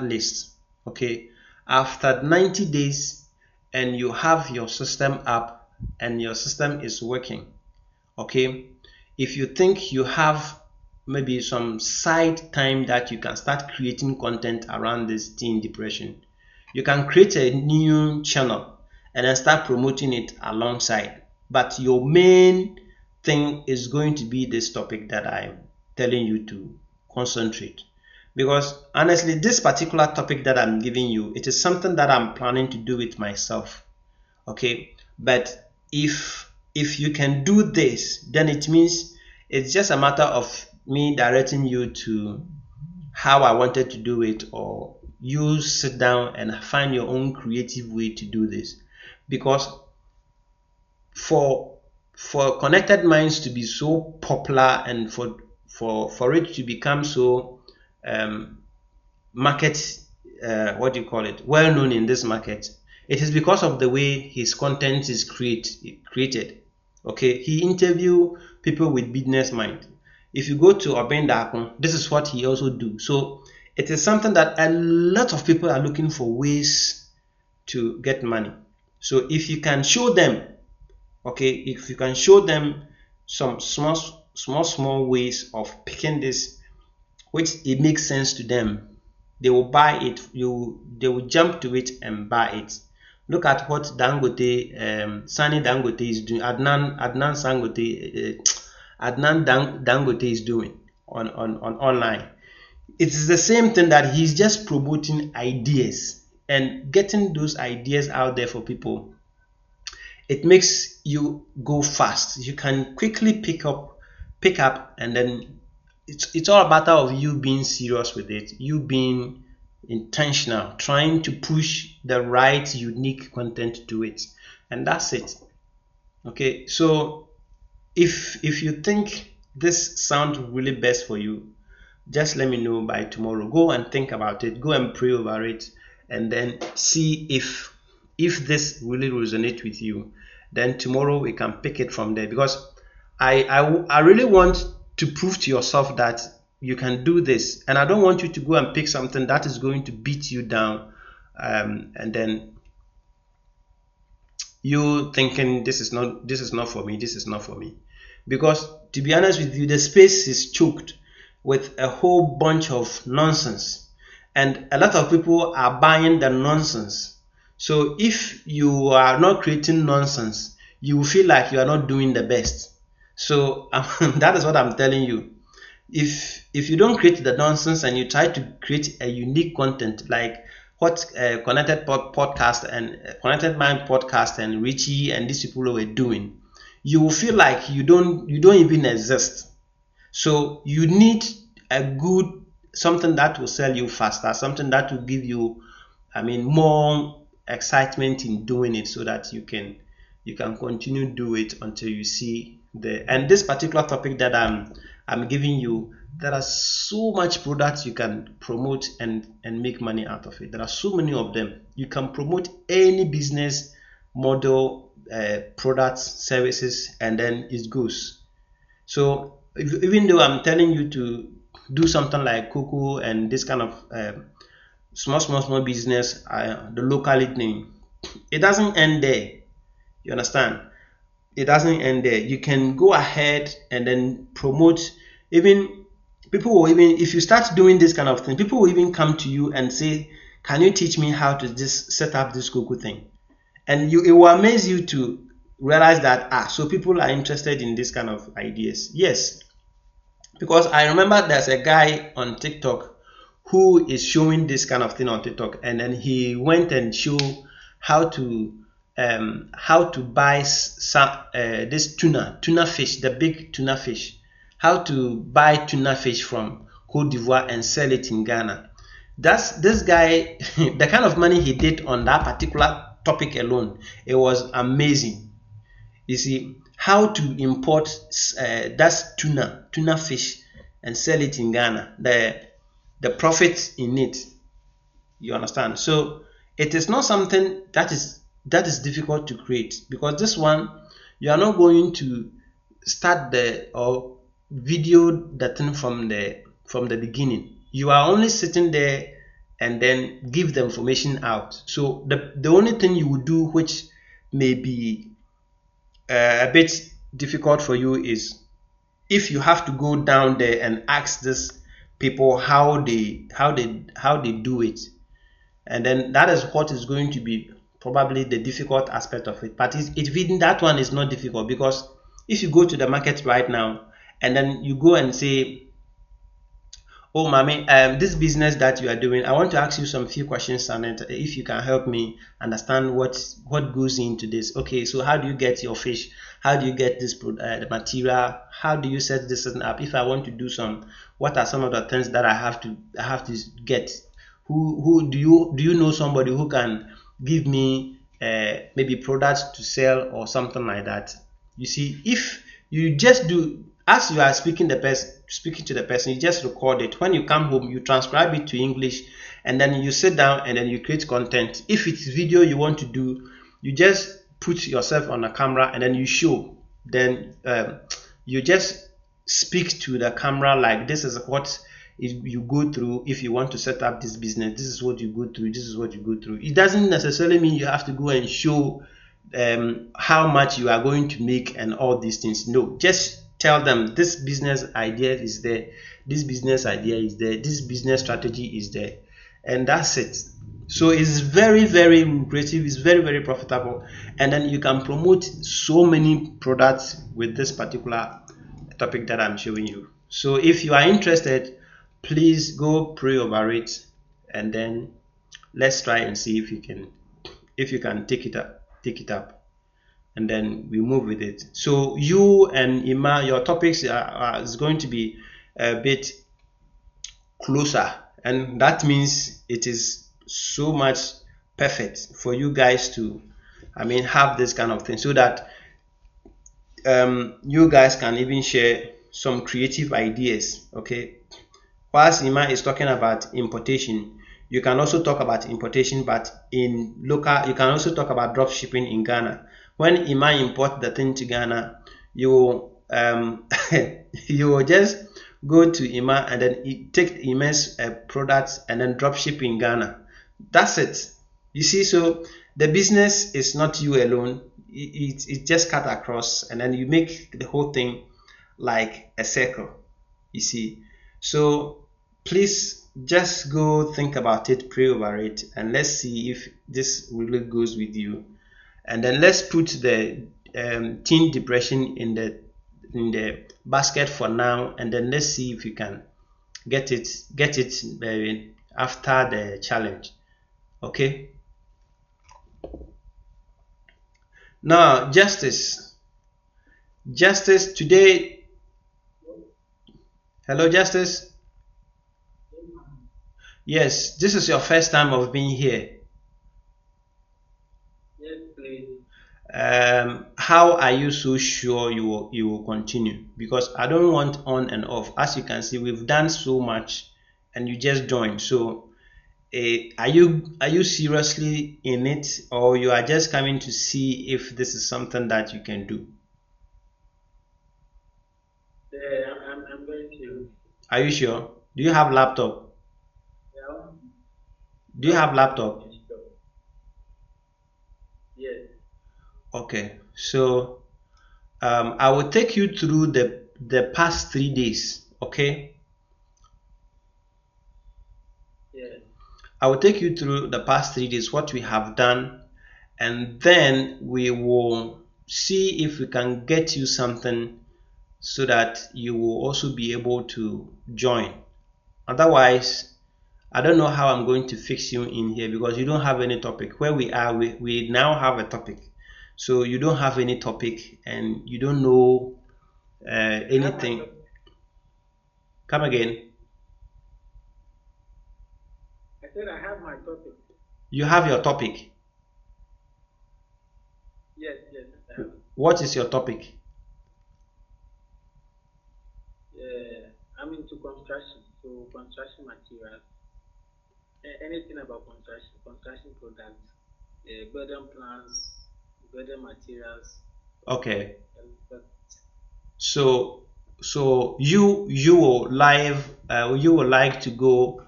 list. Okay, after 90 days and you have your system up and your system is working, okay, if you think you have maybe some side time that you can start creating content around this teen depression, you can create a new channel and then start promoting it alongside. But your main thing is going to be this topic that I'm telling you to concentrate. Because honestly, this particular topic that I'm giving you, it is something that I'm planning to do it myself. Okay, but if you can do this, then it means it's just a matter of me directing you to how I wanted to do it, or you sit down and find your own creative way to do this. Because for Connected Minds to be so popular and for it to become so market what do you call it, well known in this market, it is because of the way his content is created. Okay, he interview people with business mind. If you go to Obendakun, this is what he also do. So it is something that a lot of people are looking for ways to get money. So if you can show them, okay, if you can show them some small ways of picking this, which it makes sense to them, they will buy it. They will jump to it and buy it. Look at what Dangote, Sani Dangote is doing. Adnan Dangote is doing on online. It is the same thing, that he's just promoting ideas and getting those ideas out there for people. It makes you go fast. You can quickly pick up, and then it's all a matter of you being serious with it, you being intentional, trying to push the right unique content to it, and that's it. Okay, so if you think this sounds really best for you, just let me know by tomorrow. Go and think about it, go and pray over it, and then see if this really resonates with you. Then tomorrow we can pick it from there, because I really want to prove to yourself that you can do this, and I don't want you to go and pick something that is going to beat you down, and then you thinking this is not for me, this is not for me. Because to be honest with you, the space is choked with a whole bunch of nonsense, and a lot of people are buying the nonsense. So if you are not creating nonsense, you will feel like you are not doing the best. So that is what I'm telling you. If you don't create the nonsense and you try to create a unique content like what Connected Podcast and Connected Mind Podcast and Richie and these people were doing, you will feel like you don't even exist. So you need a good something that will sell you faster, something that will give you, more excitement in doing it, so that you can continue do it until you see the. And this particular topic that I'm giving you, there are so much products you can promote and make money out of it. There are so many of them. You can promote any business model, products, services, and then it goes. So even though I'm telling you to do something like cocoa and this kind of small business, the local thing, it doesn't end there. You understand? It doesn't end there. You can go ahead and then promote. Even people will, even if you start doing this kind of thing, people will even come to you and say, can you teach me how to just set up this cocoa thing? And it will amaze you to realize that so people are interested in this kind of ideas. Yes, because I remember there's a guy on TikTok who is showing this kind of thing on TikTok, and then he went and showed how to buy this tuna fish, the big tuna fish, how to buy tuna fish from Cote d'Ivoire and sell it in Ghana. That's this guy. The kind of money he did on that particular topic alone, it was amazing. You see, how to import that tuna fish and sell it in Ghana, the profit in it, you understand? So it is not something that is difficult to create, because this one, you are not going to start or video the thing from the beginning. You are only sitting there and then give the information out. So the only thing you would do, which may be a bit difficult for you, is if you have to go down there and ask these people how they do it, and then that is what is going to be probably the difficult aspect of it. But even that one is not difficult, because if you go to the market right now and then you go and say, oh mommy, this business that you are doing, I want to ask you some few questions, and if you can help me understand what goes into this. Okay, so how do you get your fish? How do you get this the material? How do you set this up? If I want to do what are some of the things that I have to get? Who do you know somebody who can give me maybe products to sell or something like that? You see, if you just do as you are speaking to the person, you just record it. When you come home, you transcribe it to English, and then you sit down and then you create content. If it's video you want to do, you just put yourself on a camera and then you show. Then you just speak to the camera like, this is what you go through if you want to set up this business. This is what you go through. This is what you go through. It doesn't necessarily mean you have to go and show how much you are going to make and all these things. No, just tell them this business idea is there, this business idea is there, this business strategy is there, and that's it. So it's very, very lucrative, it's very, very profitable, and then you can promote so many products with this particular topic that I'm showing you. So if you are interested, please go pray over it, and then let's try and see if you can take it up, and then we move with it. So you and Ima, your topics is going to be a bit closer, and that means it is so much perfect for you guys to have this kind of thing, so that you guys can even share some creative ideas. Okay, whilst Ima is talking about importation, you can also talk about importation, but in local, you can also talk about drop shipping in Ghana. When Ima import the thing to Ghana, you you will just go to Ima and then take Ima's products and then drop ship in Ghana. That's it. You see, so the business is not you alone. It just cut across, and then you make the whole thing like a circle. You see, so please just go think about it, pray over it, and let's see if this really goes with you. And then let's put the teen depression in the basket for now, and then let's see if you can get it after the challenge. Okay, now Justice today. Hello, Justice. Yes, this is your first time of being here. Yes, please. how are you so sure you will continue? Because I don't want on and off. As you can see, we've done so much and you just joined. So are you seriously in it, or you are just coming to see if this is something that you can do? I'm very serious. Are you sure? Do you have laptop? Yeah. Do you have laptop? Yes. Okay, so I will take you through the past 3 days. Okay. Yes. I will take you through the past 3 days, what we have done, and then we will see if we can get you something so that you will also be able to join. Otherwise, I don't know how I'm going to fix you in here because you don't have any topic. Where we are, we now have a topic. So you don't have any topic and you don't know anything. Come again. I said I have my topic. You have your topic. Yes, yes. I have. What is your topic? I'm into construction, so construction materials. Anything about construction products, building plans, building materials. Okay. So you will like to go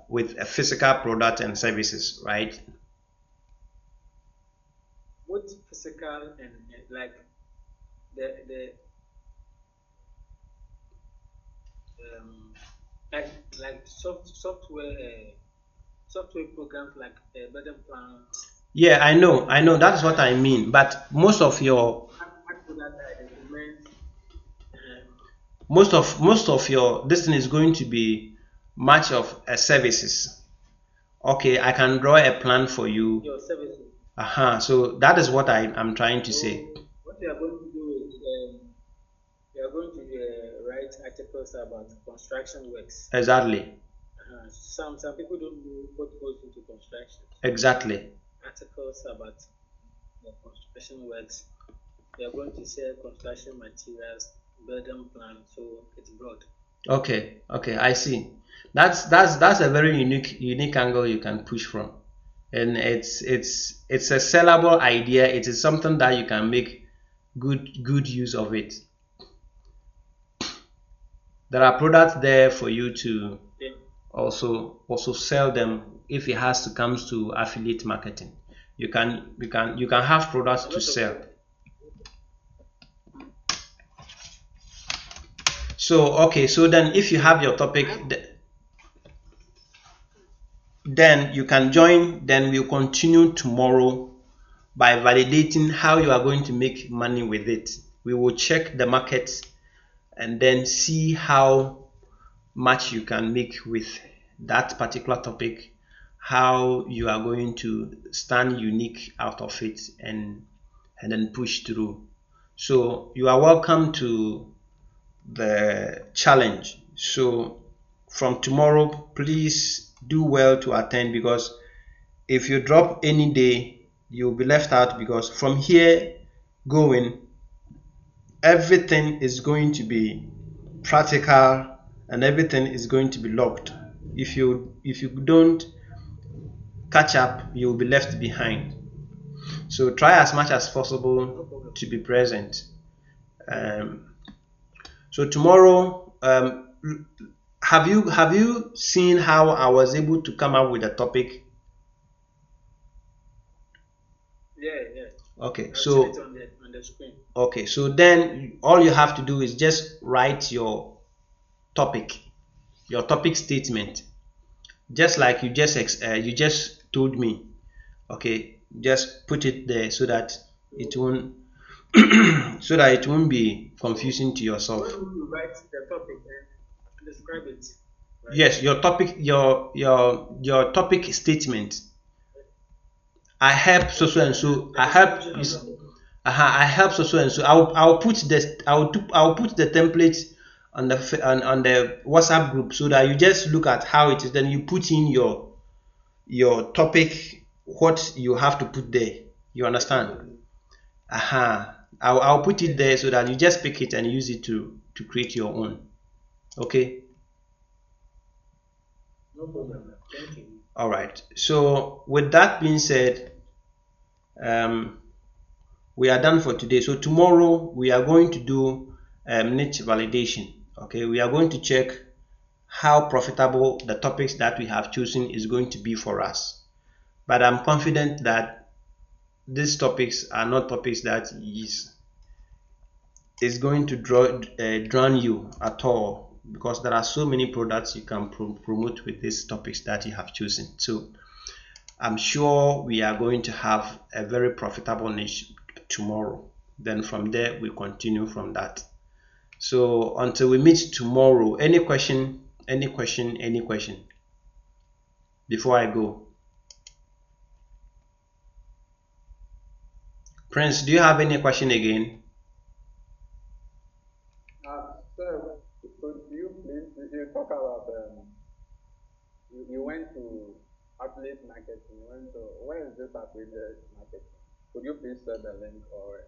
with a physical product and services, right? What physical and like the like software programs like building plans. Yeah, I know. That's what I mean. But most of your this thing is going to be much of services. Okay, I can draw a plan for you. Your services. So that is what I'm trying to say. What we are going to do is we are going to write articles about construction works. Exactly. Some people don't know what goes into construction. Exactly. Articles about the construction works. We are going to sell construction materials, building plans, so it's broad. Okay, I see. That's a very unique angle you can push from, and it's a sellable idea. It is something that you can make good use of it. There are products there for you to also sell them. If it has to comes to affiliate marketing, you can have products to sell. So okay, so then if you have your topic, then you can join. Then we'll continue tomorrow by validating how you are going to make money with it. We will check the market and then see how much you can make with that particular topic, how you are going to stand unique out of it and then push through. So you are welcome to the challenge. So from tomorrow, please do well to attend, because if you drop any day, you'll be left out, because from here going, everything is going to be practical and everything is going to be locked. If you don't catch up, you'll be left behind. So try as much as possible to be present. So tomorrow, have you seen how I was able to come up with a topic? Yeah. Okay, so it's on the screen. Okay, so then all you have to do is just write your topic statement, just like you just told me. Okay, just put it there so that it won't be confusing to yourself. When you write the topic and describe it. Right? Yes, your topic statement. I help so and so. I help I help so and so. I'll put the template on the WhatsApp group so that you just look at how it is. Then you put in your topic, what you have to put there. You understand? I'll put it there so that you just pick it and use it to create your own. Okay. No problem. Thank you. All right. So with that being said, we are done for today. So tomorrow we are going to do niche validation. Okay, we are going to check how profitable the topics that we have chosen is going to be for us. But I'm confident that these topics are not topics that is going to drown you at all, because there are so many products you can promote with these topics that you have chosen. So I'm sure we are going to have a very profitable niche tomorrow. Then from there we continue from that. So until we meet tomorrow, any question before I go? Prince, do you have any question again? Sir, could you please, you talk about, you went to affiliate marketing, where is this affiliate marketing? Could you please share the link or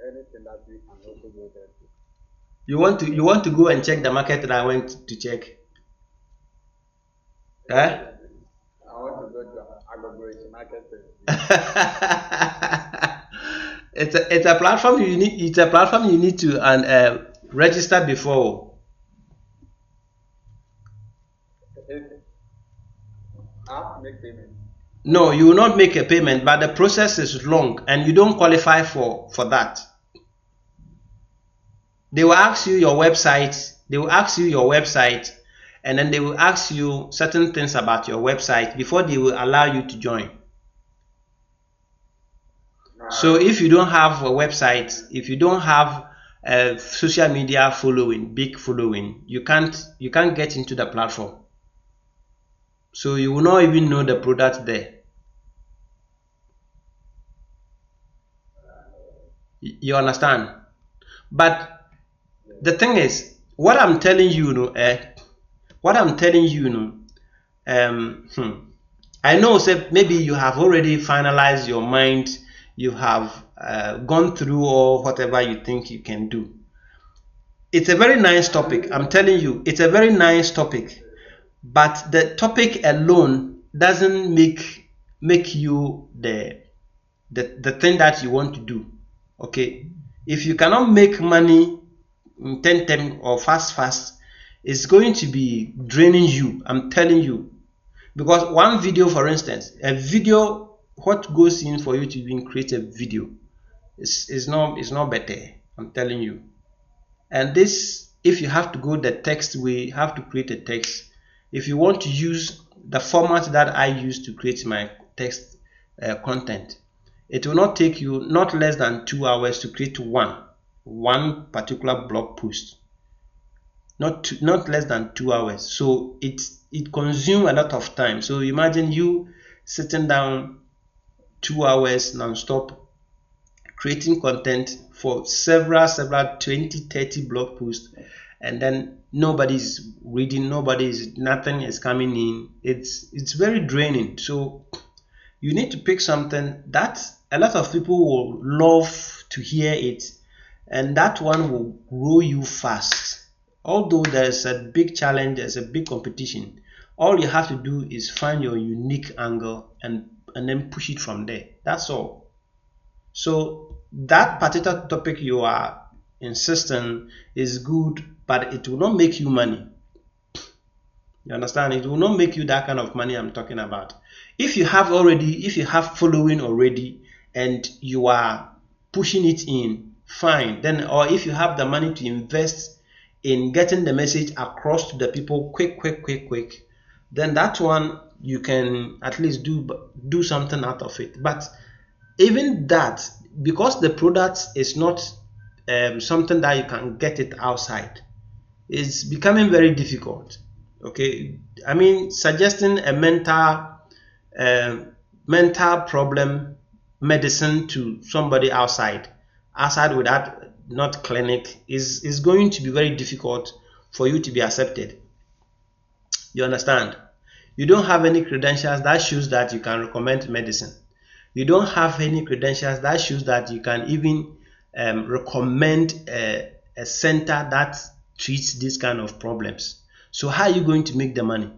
anything that we can also go there to? You want to go and check the market that I went to check? I want to go to aggregate marketing. It's a platform you need. It's a platform you need to register before. I have to make payment. No, you will not make a payment, but the process is long and you don't qualify for that. They will ask you your website. And then they will ask you certain things about your website before they will allow you to join. So if you don't have a website, if you don't have a social media following, big following, you can't get into the platform. So you will not even know the product there. You understand? But the thing is, what I'm telling you, I know, say maybe you have already finalized your mind, you have gone through or whatever you think you can do. It's a very nice topic. I'm telling you, it's a very nice topic, but the topic alone doesn't make you the thing that you want to do. Okay, if you cannot make money in 10 or fast, it's going to be draining you. I'm telling you, because one video, for instance, a video, what goes in for you to even create a video is not better. I'm telling you. And this, if you have to go the text way, have to create a text. If you want to use the format that I use to create my text content, it will not take you not less than 2 hours to create one particular blog post. Not less than 2 hours. So it consumes a lot of time. So imagine you sitting down 2 hours non-stop creating content for several 20-30 blog posts, and then nobody's reading, nothing is coming in. It's very draining. So you need to pick something that a lot of people will love to hear it, and that one will grow you fast. Although there's a big challenge, there's a big competition, all you have to do is find your unique angle and then push it from there. That's all. So that particular topic you are insisting is good, but it will not make you money. You understand? It will not make you that kind of money I'm talking about. If you have following already and you are pushing it in, fine. Then, or if you have the money to invest in getting the message across to the people quick, then that one you can at least do something out of it. But even that, because the product is not something that you can get it outside, it's becoming very difficult. Okay, I mean, suggesting a mental problem medicine to somebody outside without not clinic is going to be very difficult for you to be accepted. You understand? You don't have any credentials that shows that you can recommend medicine. You don't have any credentials that shows that you can even recommend a center that treats these kind of problems. So how are you going to make the money?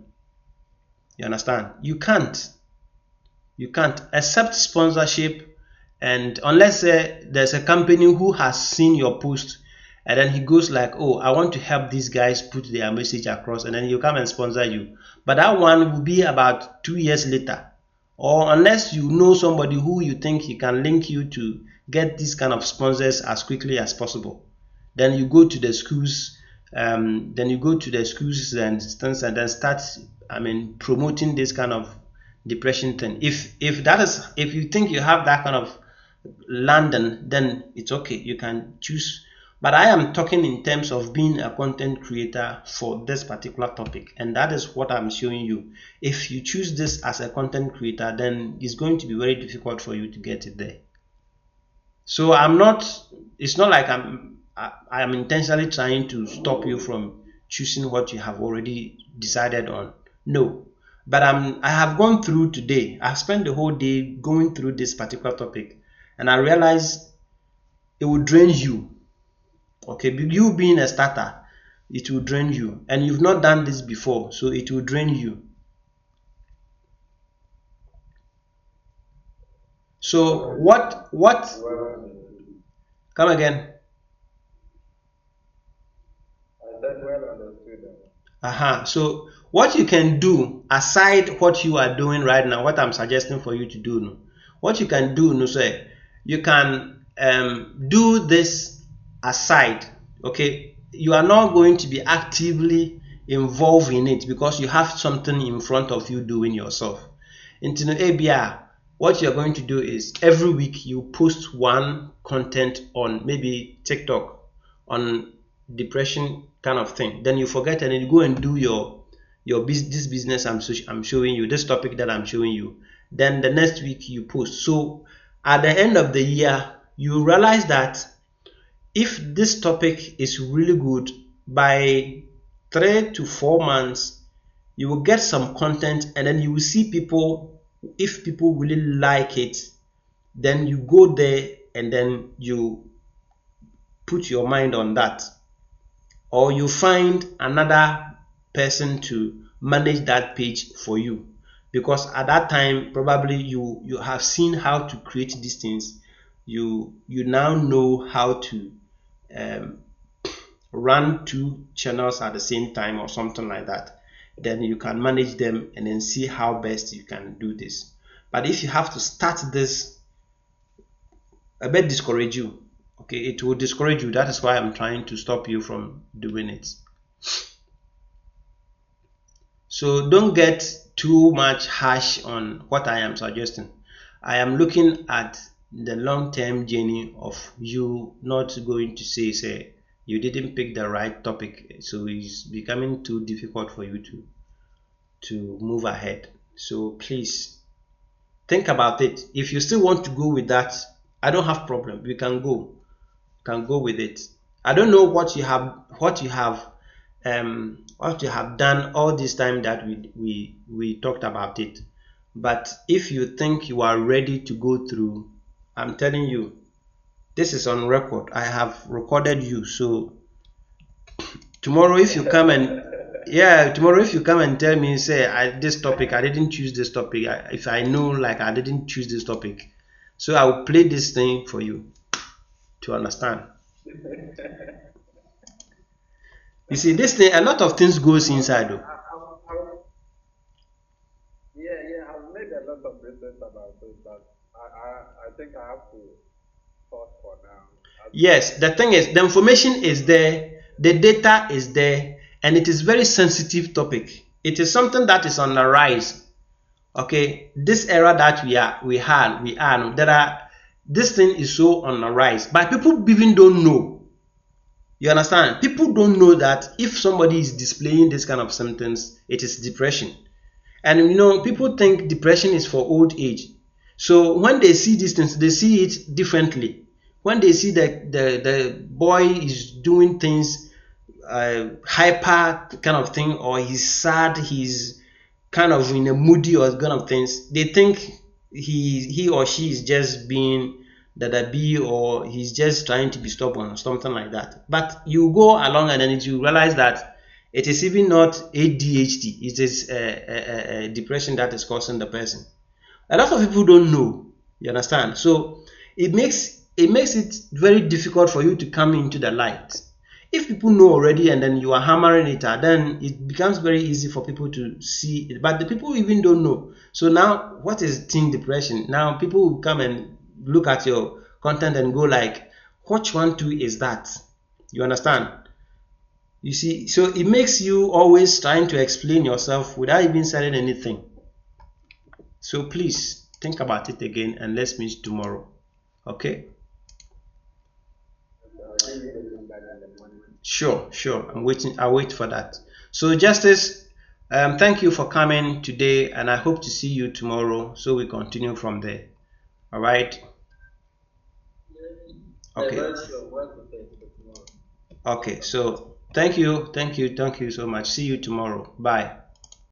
You understand? You can't. You can't accept sponsorship, and unless there's a company who has seen your post and then he goes like, oh, I want to help these guys put their message across, and then you come and sponsor you. But that one will be about 2 years later, or unless you know somebody who you think he can link you to get these kind of sponsors as quickly as possible. Then you go to the schools, and then start, promoting this kind of depression thing. If you think you have that kind of London, then it's okay, you can choose. But I am talking in terms of being a content creator for this particular topic, and that is what I'm showing you. If you choose this as a content creator, then it's going to be very difficult for you to get it there. So it's not like I am intentionally trying to stop you from choosing what you have already decided on. No. But I have gone through today. I've spent the whole day going through this particular topic, and I realized it will drain you. Okay, you being a starter, it will drain you, and you've not done this before, so it will drain you. So what come again? So what you can do aside what you are doing right now, what I'm suggesting for you to do, what you can do, you can do this aside. Okay, you are not going to be actively involved in it because you have something in front of you doing yourself. Into the ABR, what you're going to do is every week you post one content on maybe TikTok on depression kind of thing. Then you forget, and then you go and do this business I'm showing you, this topic that I'm showing you. Then the next week you post. So at the end of the year, you realize that if this topic is really good, by 3 to 4 months, you will get some content, and then you will see people. If people really like it, then you go there and then you put your mind on that, or you find another person to manage that page for you, because at that time probably you have seen how to create these things. You now know how to run 2 channels at the same time or something like that. Then you can manage them and then see how best you can do this. But if you have to start this, I bet discourage you. Okay, it will discourage you. That is why I'm trying to stop you from doing it. So don't get too much harsh on what I am suggesting. I am looking at the long-term journey of you not going to say you didn't pick the right topic, so it's becoming too difficult for you to move ahead. So please think about it. If you still want to go with that, I don't have problem. We can go with it. I don't know what you have done all this time that we talked about it. But if you think you are ready to go through, I'm telling you, this is on record. I have recorded you. So tomorrow if you come and tell me, say, this topic, I didn't choose this topic. If I know like I didn't choose this topic, so I will play this thing for you to understand. You see, this thing, a lot of things goes inside though. I've made a lot of research about this, but I think I have to pause for now. Yes, the thing is, the information is there, the data is there, and it is very sensitive topic. It is something that is on the rise. Okay, this era that this thing is so on the rise, but people even don't know. You understand? People don't know that if somebody is displaying this kind of symptoms, it is depression. And people think depression is for old age. So when they see these things, they see it differently. When they see that the boy is doing things hyper kind of thing, or he's sad, he's kind of in a moody or kind of things, they think he or she is just being that B, or he's just trying to be stubborn or something like that. But you go along and then you realize that it is even not ADHD, it is a depression that is causing the person. A lot of people don't know, you understand? So it makes it very difficult for you to come into the light. If people know already and then you are hammering it out, then it becomes very easy for people to see it. But the people even don't know. So now, what is teen depression? Now people will come and look at your content and go like, which one too is that? You understand? You see, so it makes you always trying to explain yourself without even saying anything. So please think about it again and let's meet tomorrow. Okay? Sure. I'm waiting. I'll wait for that. So Justice, thank you for coming today, and I hope to see you tomorrow so we continue from there. All right? Okay. Okay. So thank you so much. See you tomorrow. Bye.